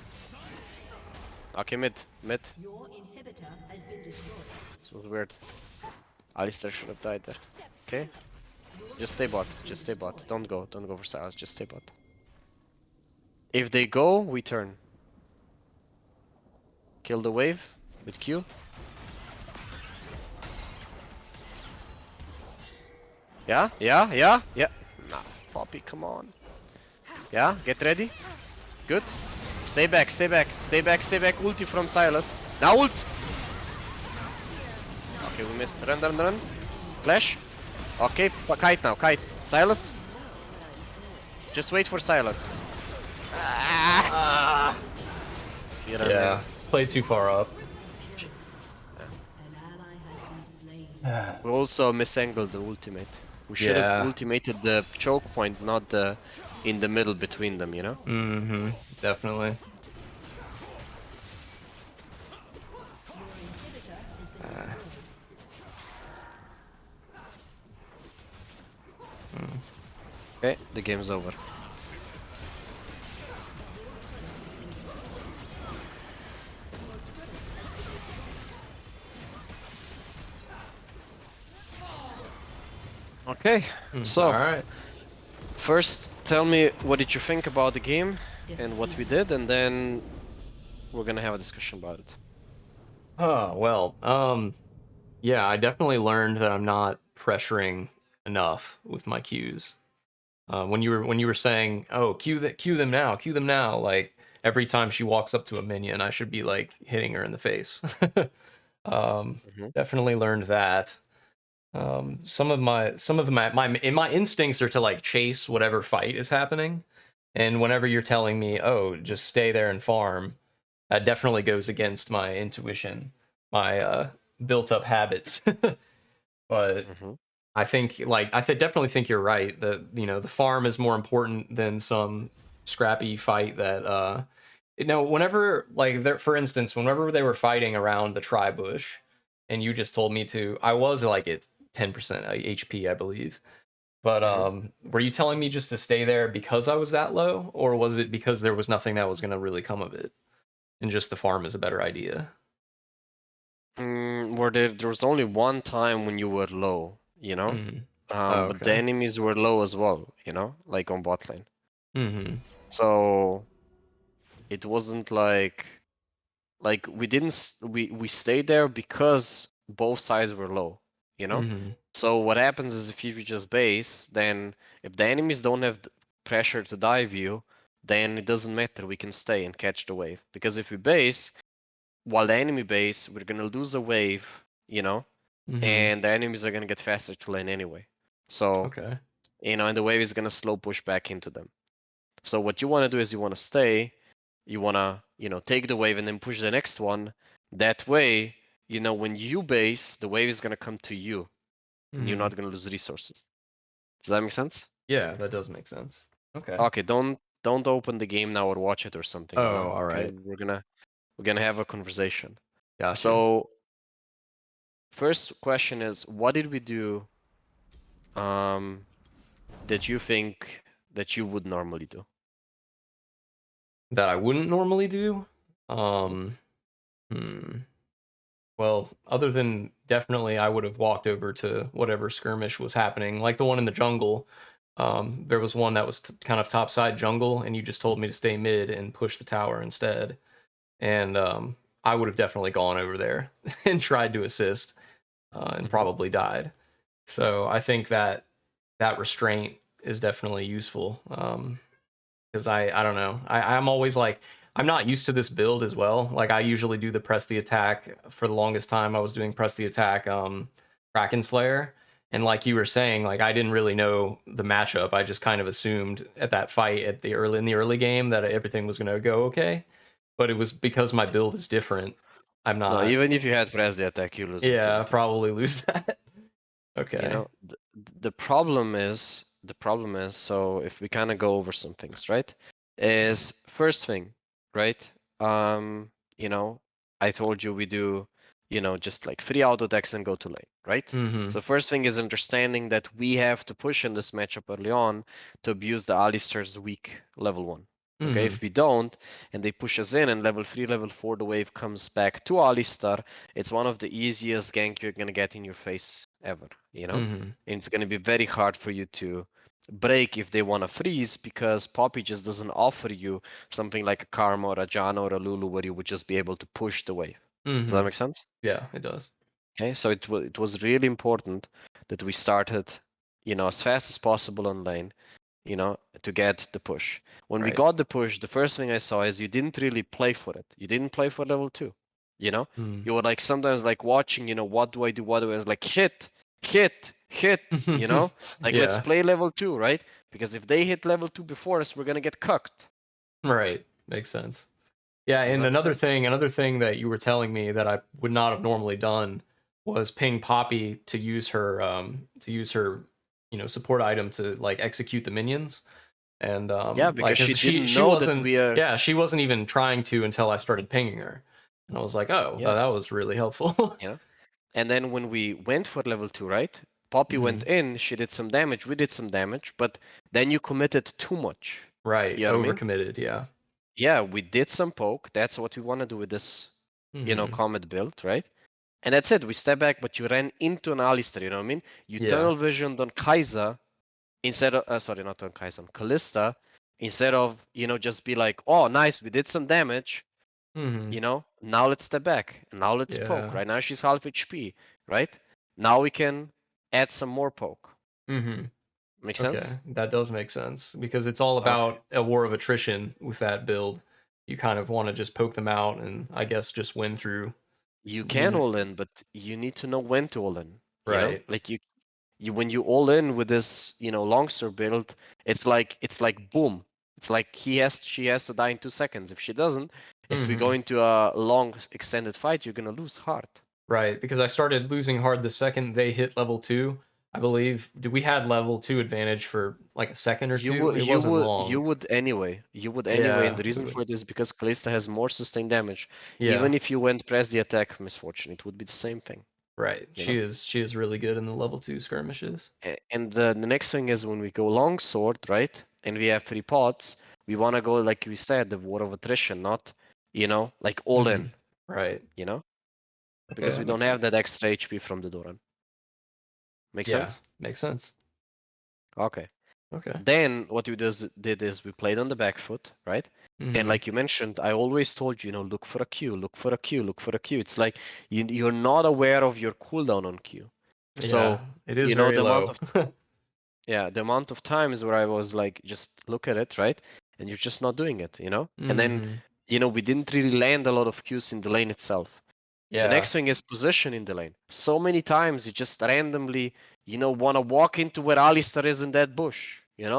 Okay, mid, mid. Your inhibitor has been destroyed. This was weird. Alistar should have died there. Okay. Just stay bot, just stay bot. Don't go for Silas, just stay bot. If they go, we turn. Kill the wave with Q. Yeah, yeah, yeah, yeah. Nah, Poppy, come on. Yeah, get ready. Good. Stay back, stay back, stay back, stay back. Ulti from Silas. Now ult! Okay, we missed. Run, run, run. Flash. Okay, kite now, kite. Silas. Just wait for Silas. Yeah, played too far up. An ally has been slain. We also misangled the ultimate. We should have Yeah. ultimated the choke point, not the in the middle between them, you know? Mm-hmm. Definitely. Okay, the game's over. Okay, so All right. first tell me what did you think about the game and what we did, and then we're gonna have a discussion about it. Oh, well, yeah, I definitely learned that I'm not pressuring enough with my cues. When you were saying, "Oh, cue them now, cue them now," like every time she walks up to a minion, I should be like hitting her in the face. Definitely learned that. Some of my instincts are to like chase whatever fight is happening, and whenever you're telling me, "Oh, just stay there and farm," that definitely goes against my intuition, my built up habits. But I think definitely think you're right that the farm is more important than some scrappy fight that whenever like there, for instance, whenever they were fighting around the tri bush and you just told me to, I was like at 10% HP, I believe. But were you telling me just to stay there because I was that low, or was it because there was nothing that was going to really come of it and just the farm is a better idea? Where there was only one time when you were low, you know? Mhm. But the Okay. enemies were low as well, you know? Like on bot lane. Mm-hmm. So it wasn't like we didn't we stayed there because both sides were low, you know? Mm-hmm. So what happens is if you just base, then if the enemies don't have pressure to dive you, then it doesn't matter. We can stay and catch the wave. Because if we base, while the enemy base, we're gonna lose a wave, you know, Mm-hmm. and the enemies are gonna get faster to lane anyway. So Okay. and the wave is gonna slow push back into them. So what you want to do is you want to stay, you want to take the wave and then push the next one. That way, when you base, the wave is gonna come to you, and you're Mm-hmm. not gonna lose resources. Does that make sense? Yeah, that does make sense. Okay. Okay, don't open the game now or watch it or something. Oh, all Okay, right. we're gonna have a conversation. Gotcha. So first question is, what did we do that you think that you would normally do? That I wouldn't normally do. Well, other than definitely, I would have walked over to whatever skirmish was happening, like the one in the jungle. There was one that was kind of topside jungle, and you just told me to stay mid and push the tower instead. And I would have definitely gone over there and tried to assist, and probably died. So I think that restraint is definitely useful. Because I don't know. I'm always like, I'm not used to this build as well. Like I usually do the press the attack. For the longest time I was doing press the attack Kraken Slayer. And like you were saying, like I didn't really know the matchup. I just kind of assumed at that fight in the early game that everything was gonna go okay. But it was because my build is different. I'm No, not. even if you had pressed the attack, you lose it Yeah, too. probably lose that. You Okay. know, the problem is the problem is, so if we kind of go over some things, right? Is first thing, right? You know, I told you we do, just like 3 auto attacks and go to lane, right? Mm-hmm. So first thing is understanding that we have to push in this matchup early on to abuse the Alistar's weak level 1. Okay, Mm-hmm. if we don't, and they push us in, and level 3, level 4, the wave comes back to Alistar, it's one of the easiest gank you're gonna get in your face ever, Mm-hmm. And it's gonna be very hard for you to break if they wanna freeze, because Poppy just doesn't offer you something like a Karma or a Janna or a Lulu where you would just be able to push the wave. Does that Mm-hmm. make sense? Yeah, it does. Okay, so it was really important that we started, as fast as possible on lane, to get the push. When we Right. got the push, the first thing I saw is you didn't really play for it. You didn't play for level 2. Mm. You were like sometimes like watching, what do I do? What do I? It's like hit, hit, hit, Like let's Yeah. play level 2, right? Because if they hit level 2 before us, we're gonna get cucked. Right. Makes sense. Yeah, Does and that make another thing that you were telling me that I would not have normally done was ping Poppy to use her support item to like execute the minions. And Yeah, like because she 'cause didn't she know that wasn't we are. yeah, she wasn't even trying to until I started pinging her. And I was like, "Oh, Yes. that was really helpful." And then when we went for level 2, right? Poppy went Mhm. in, she did some damage, we did some damage, but then you committed too much. Right, You know what I mean? overcommitted, yeah. Yeah, we did some poke. That's what we want to do with this, Mhm. Comet build, right? And that's it. We step back, but you ran into an Alistar, you know what I mean? You Yeah. tunnel visioned on Kai'Sa instead of, sorry, not on Kai'Sa, on Kalista, instead of, just be like, oh, nice, we did some damage, Mhm. Now let's step back. And now let's poke. Yeah. Right now she's half HP, right? Now we can add some more poke. Mhm. Make sense? Okay, that does make sense because it's all Okay. about a war of attrition with that build. You kind of want to just poke them out and I guess just win through, You you can know. all in, but you need to know when to all in. Right. Like you when you all in with this, longsword build, it's like boom. It's like she has to die in 2 seconds. If she doesn't, if we go Mhm. into a long extended fight, you're gonna lose hard. Right, because I started losing hard the second they hit level 2. I believe we had level 2 advantage for like a second or You two. would It you wasn't would you long. would anyway. You would anyway, and Yeah, the we reason for would. it is because Kalista has more sustained damage. Yeah, Even if you went press the attack misfortune, it would be the same thing, right. you know? She is really good in the level 2 skirmishes. And the next thing is when we go longsword, right? And we have 3 pots, we wanna go like we said, the war of attrition, not, like all in, Mhm. Right. you know? Okay, Because we that don't makes have sense. that extra HP from the Doran. Make Yeah, sense? makes sense. Okay. Okay. Then what we did is we played on the back foot, right? And Mhm. like you mentioned, I always told you, look for a Q, look for a Q, look for a Q. It's like you're not aware of your cooldown on Q. Yeah, So, it is very the amount low. of the amount of times where I was like, just look at it, right? And you're just not doing it. And then, Mhm. we didn't really land a lot of Qs in the lane itself. The Yeah. next thing is position in the lane. So many times you just randomly, want to walk into where Alistar is in that bush, And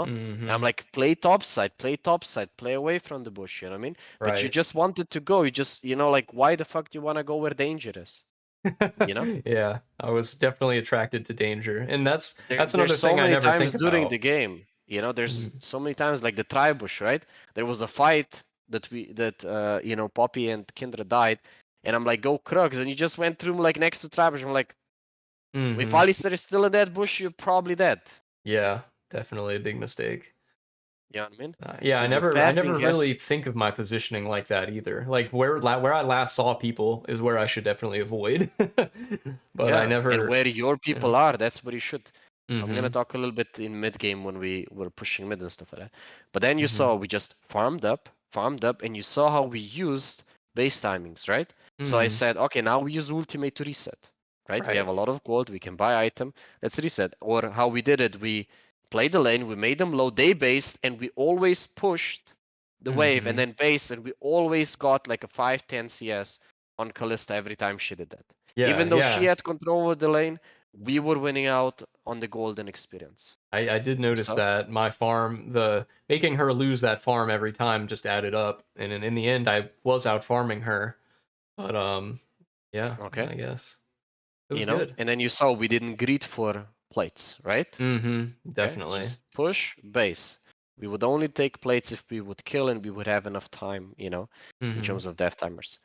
I'm Mhm. like, play top side, play away from the bush, you know what I mean? But you Right. just wanted to go. You just, like, why the fuck do you want to go where danger is? You know? Yeah, I was definitely attracted to danger, and that's There's another so thing I many never think times during the about. game, there's Mhm. so many times like the tri bush, right? There was a fight Poppy and Kindra died, and I'm like, go Krugs, and you just went through like next to tri bush. I'm like, if Mhm. Alistair is still in that bush, you're probably dead. Yeah, definitely a big mistake. You know what I mean? Yeah, So your I pathing never has, really think of my positioning like that either. Like where I last saw people is where I should definitely avoid. But I yeah, and never, where your yeah. people are, that's where you should. I'm gonna Mhm. talk a little bit in mid game when we were pushing mid and stuff like that. But then you Mhm. saw we just farmed up, and you saw how we used base timings, right? So I Mhm. said, okay, now we use ultimate to reset, right? We have Right. a lot of gold, we can buy item, let's reset. Or how we did it, we played the lane, we made them low, they based, and we always pushed the wave and Mhm. then based, and we always got like a 5-10 CS on Kalista every time she did that. Yeah, Even though she yeah. had control over the lane, we were winning out on the golden experience. I did You notice saw? that my farm, the making her lose that farm every time just added up, and in the end, I was out farming her. But yeah, Okay. I guess it was good. And then you saw we didn't greet for plates, right? Mm-hmm. Okay, Definitely. just push base. We would only take plates if we would kill and we would have enough time, in Mm-hmm. terms of death timers.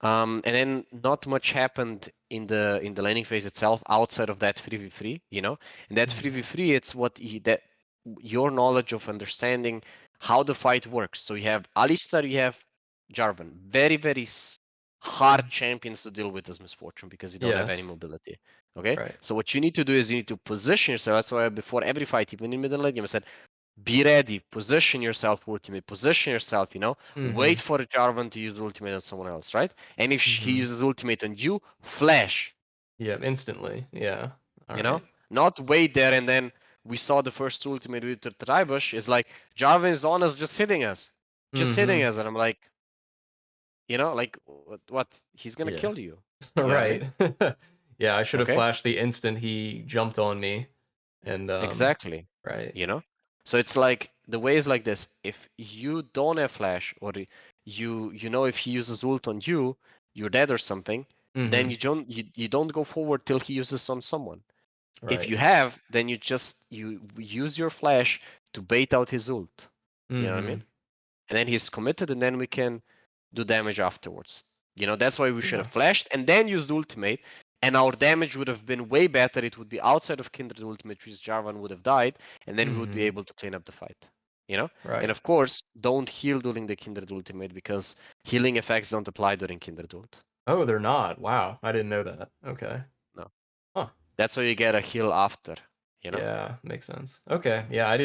And then not much happened in the laning phase itself outside of that 3v3, And that 3v3, it's that your knowledge of understanding how the fight works. So you have Alistar, you have Jarvan. Very, very hard champions to deal with as misfortune because you don't have any Yes. mobility. Okay? Right. So what you need to do is you need to position yourself. That's why before every fight, even in middle lane game, I said, be ready, position yourself for ultimate, position yourself, Mm-hmm. wait for Jarvan to use the ultimate on someone else, right? And if he Mhm. uses ultimate on you, flash, Yeah, instantly. Yeah. All you right. know? Not wait there and then we saw the first ultimate with the Tribush is like Jarvan is on us just hitting us. Just hitting Mm-hmm. us, and I'm like, like what? He's gonna Yeah. kill you. You know what I mean? Right. Yeah, I should have Okay? flashed the instant he jumped on me. And Exactly. right. You know? So it's like the way is like this. If you don't have flash or you know if he uses ult on you, you're dead or something, then Mm-hmm. you don't go forward till he uses on someone. If Right. you have, then you use your flash to bait out his ult. You know what I Mm-hmm. mean? And then he's committed and then we can do damage afterwards. That's why we should Yeah. have flashed and then used ultimate, and our damage would have been way better. It would be outside of Kindred ultimate, which Jarvan would have died, and then we would be Mm-hmm. able to clean up the fight. And Right. of course, don't heal during the Kindred ultimate because healing effects don't apply during Kindred ult. Oh, they're not. Wow. I didn't know that. Okay. No. Huh. That's why you get a heal after, Yeah, makes sense. Okay. Yeah, I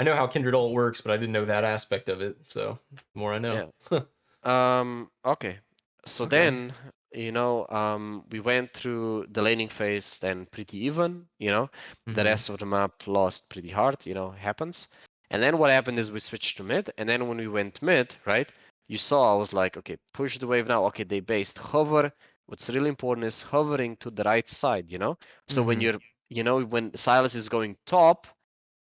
know how Kindred ult works, but I didn't know that aspect of it. So, the more I know. Okay. So Okay. then, we went through the laning phase then pretty even, The Mhm. rest of the map lost pretty hard, happens. And then what happened is we switched to mid, and then when we went mid, right, you saw I was like, okay, push the wave now. Okay, they based hover. What's really important is hovering to the right side, So when Mhm. when Silas is going top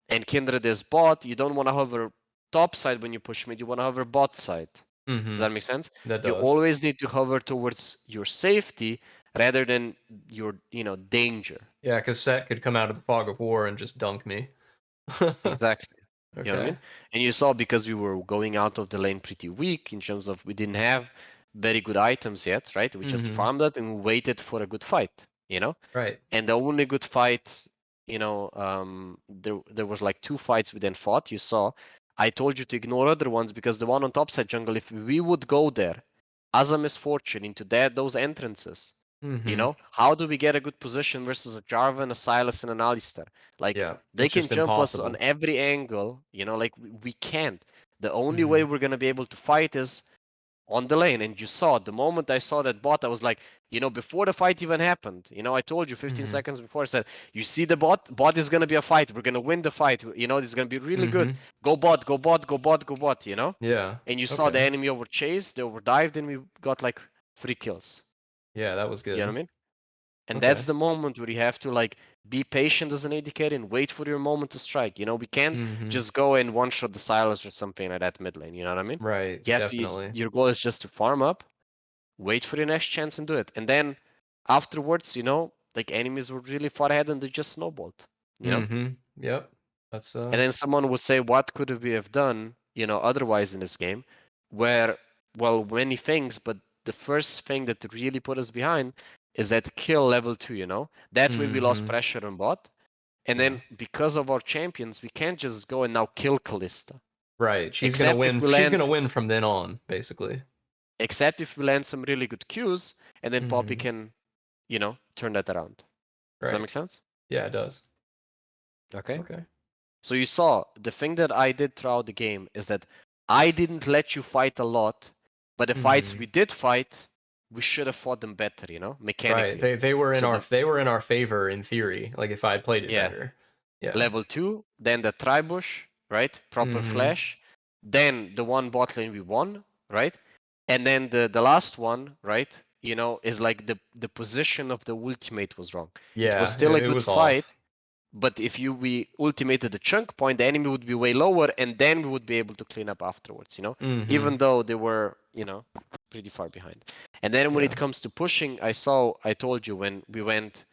and Kindred is bot, you don't want to hover top side when you push mid, you want to hover bot side. Does that Mhm. make sense? That You does. always need to hover towards your safety rather than your, danger. Yeah, because Set could come out of the fog of war and just dunk me. Exactly. You know what I Okay. mean? And you saw because we were going out of the lane pretty weak in terms of we didn't have very good items yet, right? We just Mhm. farmed it and we waited for a good fight, Right. And the only good fight, there was like 2 fights we then fought. You saw. I told you to ignore other ones because the one on top side jungle, if we would go there as a misfortune into those entrances, Mhm. how do we get a good position versus a Jarvan, a Sylas, and an Alistar? Like Yeah, they it's can just jump us on impossible. every angle, like we can't. The only way Mhm. we're gonna be able to fight is on the lane. And you saw the moment I saw that bot, I was like, before the fight even happened, I told you 15 Mhm. seconds before, I said, you see the bot is gonna be a fight. We're gonna win the fight. It's gonna be really good. Mhm. Go bot, go bot, go bot, go bot. Yeah. And you saw the Okay. enemy over chased, they over dived, and we got like 3 kills. Yeah, that was You know what good. I mean? And that's Okay. the moment where you have to like be patient as an AD carry and wait for your moment to strike. We can't Mhm. just go and one shot the silence or something like that mid lane. You know what I mean? Right. You have to. Definitely. Your goal is just to farm up, wait for your next chance and do it. And then afterwards, like enemies were really far ahead and they just snowballed. Mhm. Yep. That's And then someone would say, what could we have done, otherwise in this game? Where, well, many things, but the first thing that really put us behind is that kill level 2. That way we lost Mhm. pressure on bot. And Yeah. then because of our champions, we can't just go and now kill Kalista. Right. She's gonna Except if win. we She's gonna land win from then on, basically. some really good Qs, and then Poppy Mhm. can, turn that around. Does that Right. make sense? Yeah, it does. Okay. Okay. So you saw the thing that I did throughout the game is that I didn't let you fight a lot, but the fights we Mhm. did fight, we should have fought them better, Right. mechanically. They were in So our favor in theory. Like if I had played it yeah, better. Yeah. level 2, then the Tribush, right? Proper Mhm. flash. Then the one bot lane we won, right? And then the last one, right? Is like the position of the ultimate was wrong. It was Yeah, still a it good was fight, off. but if we ultimated the chunk point, the enemy would be way lower, and then we would be able to clean up afterwards, Mhm. even though they were, pretty far behind. And then when it Yeah. comes to pushing, I told you when we went,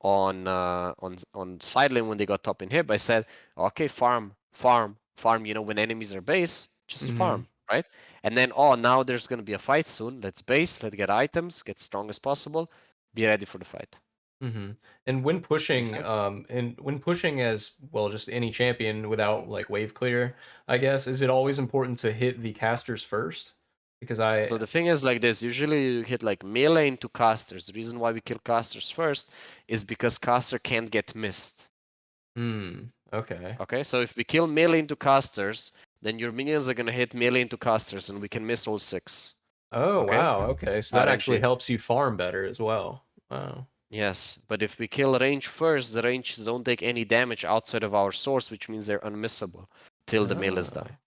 on side lane when they got top inhib, I said, okay, farm, farm, farm. You know, when enemies are base, just Mhm. farm, right? And then, oh, now there's gonna be a fight soon. Let's base, let's get items, get strong as possible, be ready for the fight. Mm-hmm. And when Make pushing, sense? as well, just any champion without like wave clear, I guess, is it always important to hit the casters first? Because So the thing is like this, usually you hit like melee into casters. The reason why we kill casters first is because caster can't get missed. Okay. Okay, so if we kill melee into casters, then your minions are gonna hit melee into casters and we can miss all 6. Oh, Okay? wow. Okay. So that actually RNG. helps you farm better as well. Wow. Yes, but if we kill range first, the ranges don't take any damage outside of our source, which means they're unmissable till the melees Oh, die.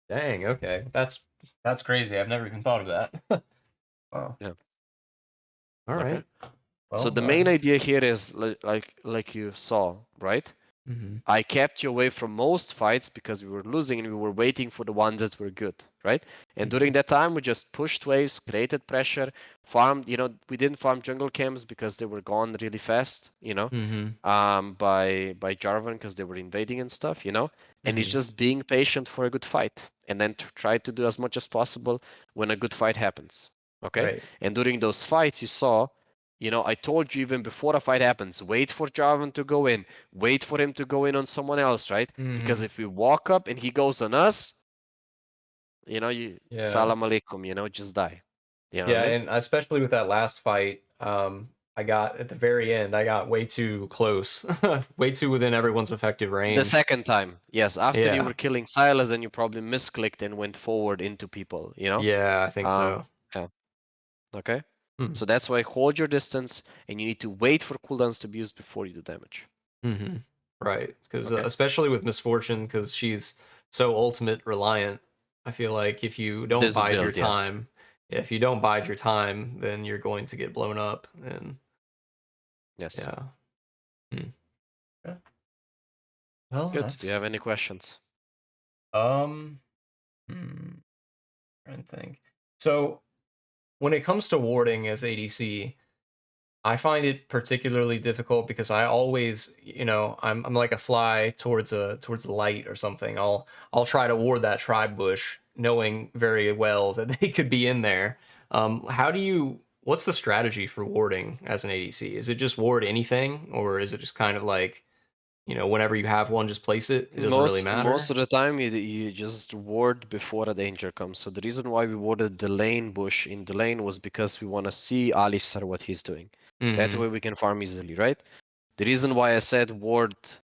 dang. Okay. That's crazy. I've never even thought of that. Wow. Yeah. All Okay. right. So Well, the main idea here is like you saw, right? mhm. I kept you away from most fights because we were losing and we were waiting for the ones that were good, right? And during that time, we just pushed waves, created pressure, farmed. You know, we didn't farm jungle camps because they were gone really fast, you know, Mhm. by Jarvan because they were invading and stuff, you know. And it's Mhm. just being patient for a good fight, and then try to do as much as possible when a good fight happens. Okay. Right. And during those fights, you saw. You know, I told you even before a fight happens, wait for Jarvan to go in, wait for him to go in on someone else, right? Because Mhm. if we walk up and he goes on us, you know, you Yeah. salam alaikum, you know, just die. You know what I Yeah, mean? and especially with that last fight, I got at the very end, I got way too close, way too within everyone's effective The range. second time, yes, after you Yeah, were killing Silas, then you probably misclicked and went forward into people, you know? yeah, I think so. Yeah, okay. Hmm. So that's why hold your distance and you need to wait for cooldowns to be used before you do damage. Mm-hmm. Right, because Okay? especially with Misfortune, because she's so ultimate reliant. I feel like if you don't This bide your build, yes. time, if you don't bide your time, then you're going to get blown up. And Yes. yeah. Hmm. Yeah. Well, Good. Do you that's have any questions? um. Hmm. Trying to think. So when it comes to warding as ADC, I find it particularly difficult because I always, I'm like a fly towards the light or something. I'll try to ward that tribe bush, knowing very well that they could be in there. What's the strategy for warding as an ADC? Is it just ward anything, or is it just kind of like, whenever you have one, just place it? It doesn't really Most matter. of the time you just ward before a danger comes. So the reason why we warded the lane bush in the lane was because we want to see Alistar what he's doing. That Mm-hmm. way we can farm easily, right? The reason why I said ward,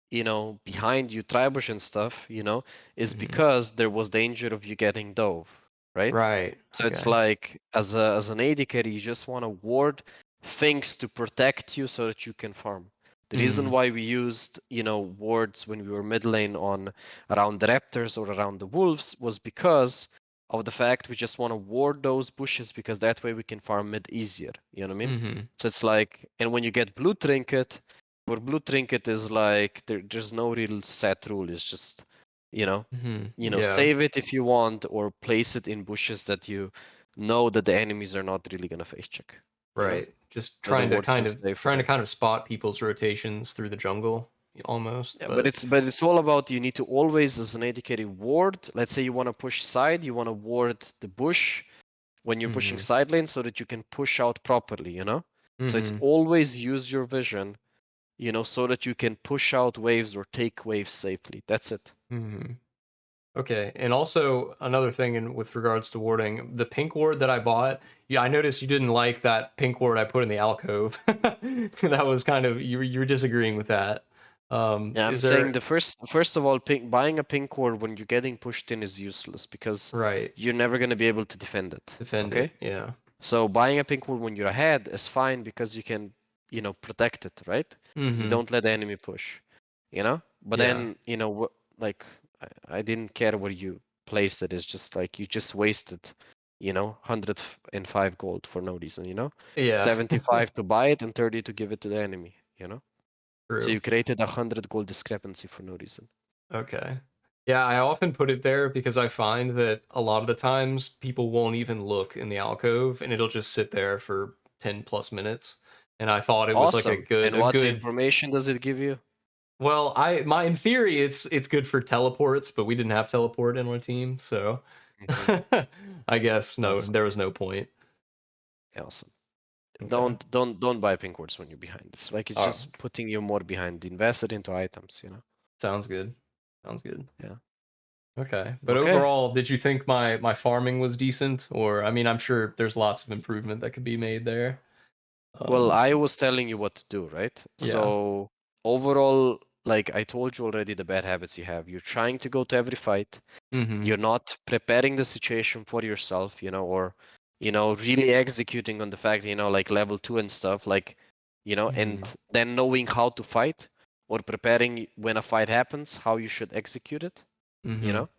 behind you tribush and stuff, is Mm-hmm. because there was danger of you getting dove, right? Right. So it's Okay. like as an AD carry, you just want to ward things to protect you so that you can farm. The reason Mm-hmm. why we used, wards when we were mid lane on around the raptors or around the wolves was because of the fact we just want to ward those bushes because that way we can farm mid easier. You know what I mean? Mm-hmm. So it's like, and when you get blue trinket, for blue trinket is like there's no real set rule. It's just, you know, Mm-hmm. Yeah. save it if you want or place it in bushes that you know that the enemies are not really gonna face check. You know, Right. Just so the wards can stay for them. spot people's rotations through the jungle almost, Yeah, but but it's all about you need to always as an AD ward. Let's say you want to push side, you want to ward the bush when you're pushing mhm. side lane so that you can push out properly, So it's Mhm. always use your vision, so that you can push out waves or take waves safely. That's it. Mhm. Okay. And also another thing with regards to warding, the pink ward that I bought, yeah, I noticed you didn't like that pink ward I put in the alcove. That was kind of you were disagreeing with that. Yeah, I'm Is saying there the first of all, buying a pink ward when you're getting pushed in is useless because right, you're never gonna be able to defend it. defend Okay? it. Yeah. So buying a pink ward when you're ahead is fine because you can, protect it, right? Because you Mhm. don't let the enemy push, But Yeah. then, like I didn't care where you placed it. It's just like you just wasted, 105 gold for no reason, Yeah. 75 to buy it and 30 to give it to the enemy, So True. you created 100 gold discrepancy for no reason. Okay. Yeah, I often put it there because I find that a lot of the times people won't even look in the alcove and it'll just sit there for 10 plus minutes. and I thought it was like Awesome. And a what good. information does it give you? Well, in theory it's good for teleports, but we didn't have teleport in our team, so Mhm. I guess no, Awesome. there was no point. Awesome. Okay. Don't buy pink wards when you're behind. It's like it's Oh, just putting you more behind. Invest it into items, you know? sounds good. Sounds good. Yeah. Okay. But Okay. overall, did you think my farming was decent? Or I mean, I'm sure there's lots of improvement that could be made there. Well, I was telling you what to do, right? Yeah. So overall, like I told you already, the bad habits you have. You're trying to go to every fight. Mm-hmm. You're not preparing the situation for yourself, you know, or really executing on the fact, like level 2 and stuff, like, and Mm-hmm. then knowing how to fight or preparing when a fight happens, how you should execute it, you Mm-hmm. know?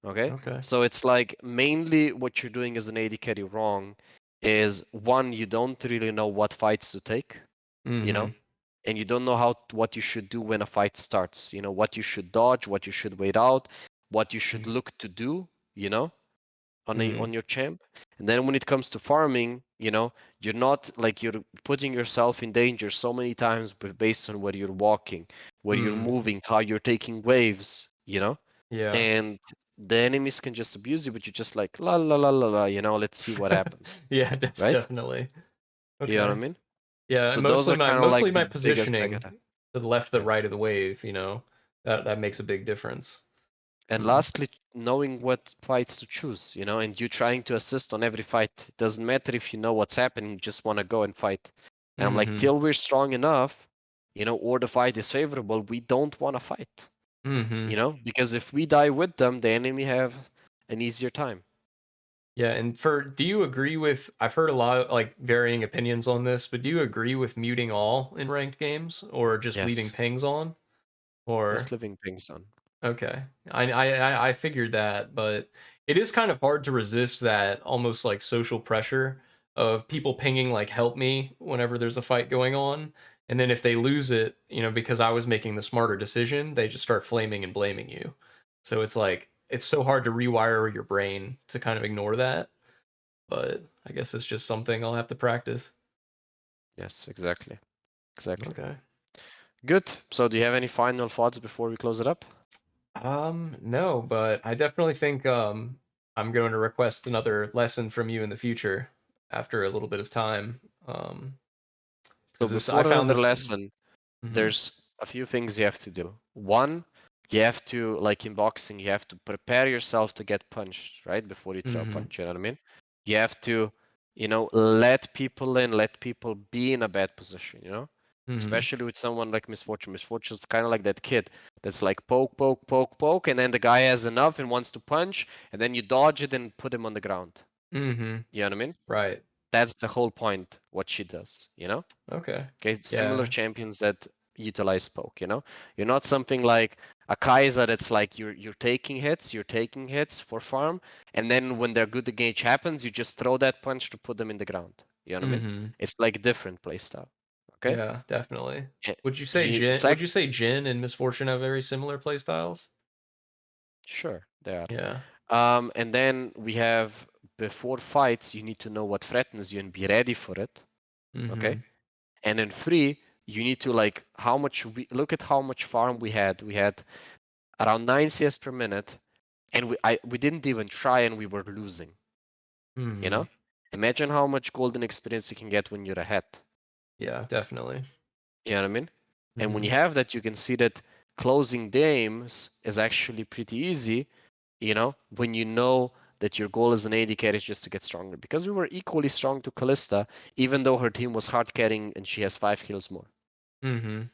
Okay? Okay. So it's like mainly what you're doing as an AD carry wrong is one, you don't really know what fights to take, you Mm-hmm. know? And you don't know what you should do when a fight starts, what you should dodge, what you should wait out, what you should look to do, Mm-hmm. on your champ. And then when it comes to farming, you're not like you're putting yourself in danger so many times based on where you're walking, where you're Mm. moving, how you're taking waves. Yeah. And the enemies can just abuse you, but you're just like la la la la la, let's see what happens, Yeah, right? definitely. You know what I Okay. mean? Yeah, So those are kind of mostly like my the biggest positioning negative. to the left, the Yeah. right of the wave, that makes a big difference. And Mm. lastly, knowing what fights to choose, and you trying to assist on every fight. It doesn't matter if you know what's happening, you just want to go and fight. And I'm like, Mm-hmm. till we're strong enough, or the fight is favorable, we don't want to fight, Mm-hmm. because if we die with them, the enemy have an easier time. Yeah, and do you agree with, I've heard a lot of like varying opinions on this, but do you agree with muting all in ranked games or just leaving Yes, pings on? just Or living things on. okay. I figured that, but it is kind of hard to resist that almost like social pressure of people pinging like help me whenever there's a fight going on. And then if they lose it, because I was making the smarter decision, they just start flaming and blaming you. So it's like it's so hard to rewire your brain to kind of ignore that. But I guess it's just something I'll have to practice. Yes, exactly. Exactly. Okay. Good. So do you have any final thoughts before we close it up? No, but I definitely think I'm going to request another lesson from you in the future after a little bit of time. So Because I before found another this. lesson, Mhm. there's a few things you have to do. One, you have to, like in boxing, you have to prepare yourself to get punched, right? Before you throw a Mhm. punch, you know what I mean? You have to, let people in, let people be in a bad position. Mhm. Especially with someone like Misfortune. Misfortune's kind of like that kid that's like poke, poke, poke, poke, and then the guy has enough and wants to punch, and then you dodge it and put him on the ground. Mhm. You know what I mean? Right. That's the whole point, what she does. Okay. Okay, similar Yeah. champions that utilize poke. You're not something like a Kaiser that's like you're taking hits for farm, and then when their good engage happens, you just throw that punch to put them in the ground. You know what I mean? Mhm. It's like different playstyle. Okay? Yeah, definitely. Eh, Would you say Jin and Misfortune have very similar play styles? Sure, they are. Yeah. And then we have before fights, you need to know what threatens you and be ready for it. Okay? Mhm. And in free, you need to like how much we look at how much farm we had. We had around 9 CS per minute, and we didn't even try and we were losing. You Mhm. know? Imagine how much golden experience you can get when you're ahead. Yeah, definitely. You know what I mean? And when you Mhm. have that, you can see that closing games is actually pretty easy, when you know that your goal as an AD carry is just to get stronger. Because we were equally strong to Callista, even though her team was hard carrying and she has 5 kills more. Mhm.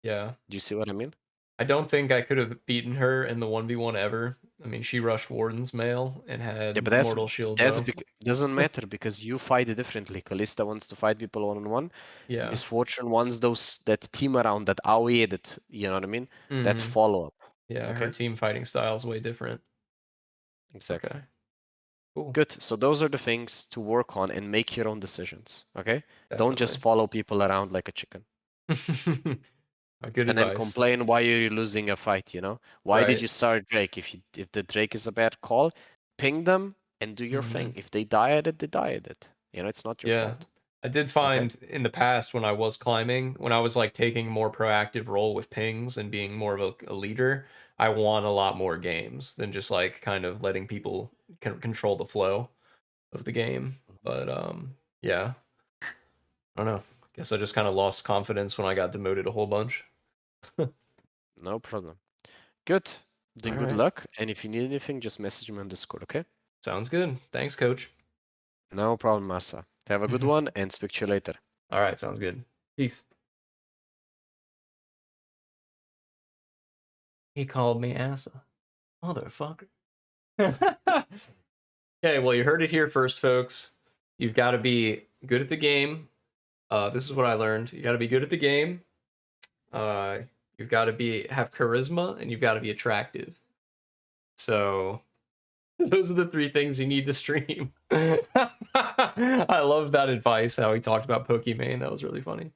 Yeah. Do you see what I mean? I don't think I could have beaten her in the 1v1 ever. I mean, she rushed Warden's mail and Yeah, but had that's Mortal Shield that's bow. bec doesn't matter because you fight it differently. Callista wants to fight people one on one. Yeah. Misfortune wants those that team around that AoE that you know what I mean? That Mhm. follow up. Yeah, her Okay? team fighting style is way different. Exactly. Okay. Cool. Good. So those are the things to work on and make your own decisions. Okay? Don't just Definitely. follow people around like a chicken. Good And then advice. complain why you're losing a fight. Why did Right. you start Drake? If the Drake is a bad call, ping them and do your thing. Mhm. If they die at it, they die at it. It's not your Yeah. fault. I did find in the past when I was climbing, when I was like taking a more proactive role with pings and being more of a leader, I won a lot more games than just like kind of letting people control the flow of the game. But yeah, I don't know. Guess I just kind of lost confidence when I got demoted a whole bunch. No problem. Good. Then good Alright. luck. And if you need anything, just message me on Discord, okay? Sounds good. Thanks, coach. No problem, Massa. Have a good one and speak to you later. All right, sounds good. Peace. He called me Asa. Motherfucker. Okay, well, you heard it here first, folks. You've got to be good at the game. This is what I learned. You got to be good at the game. You've got to have charisma, and you've got to be attractive. So those are the 3 things you need to stream. I love that advice, how he talked about Pokimane. That was really funny.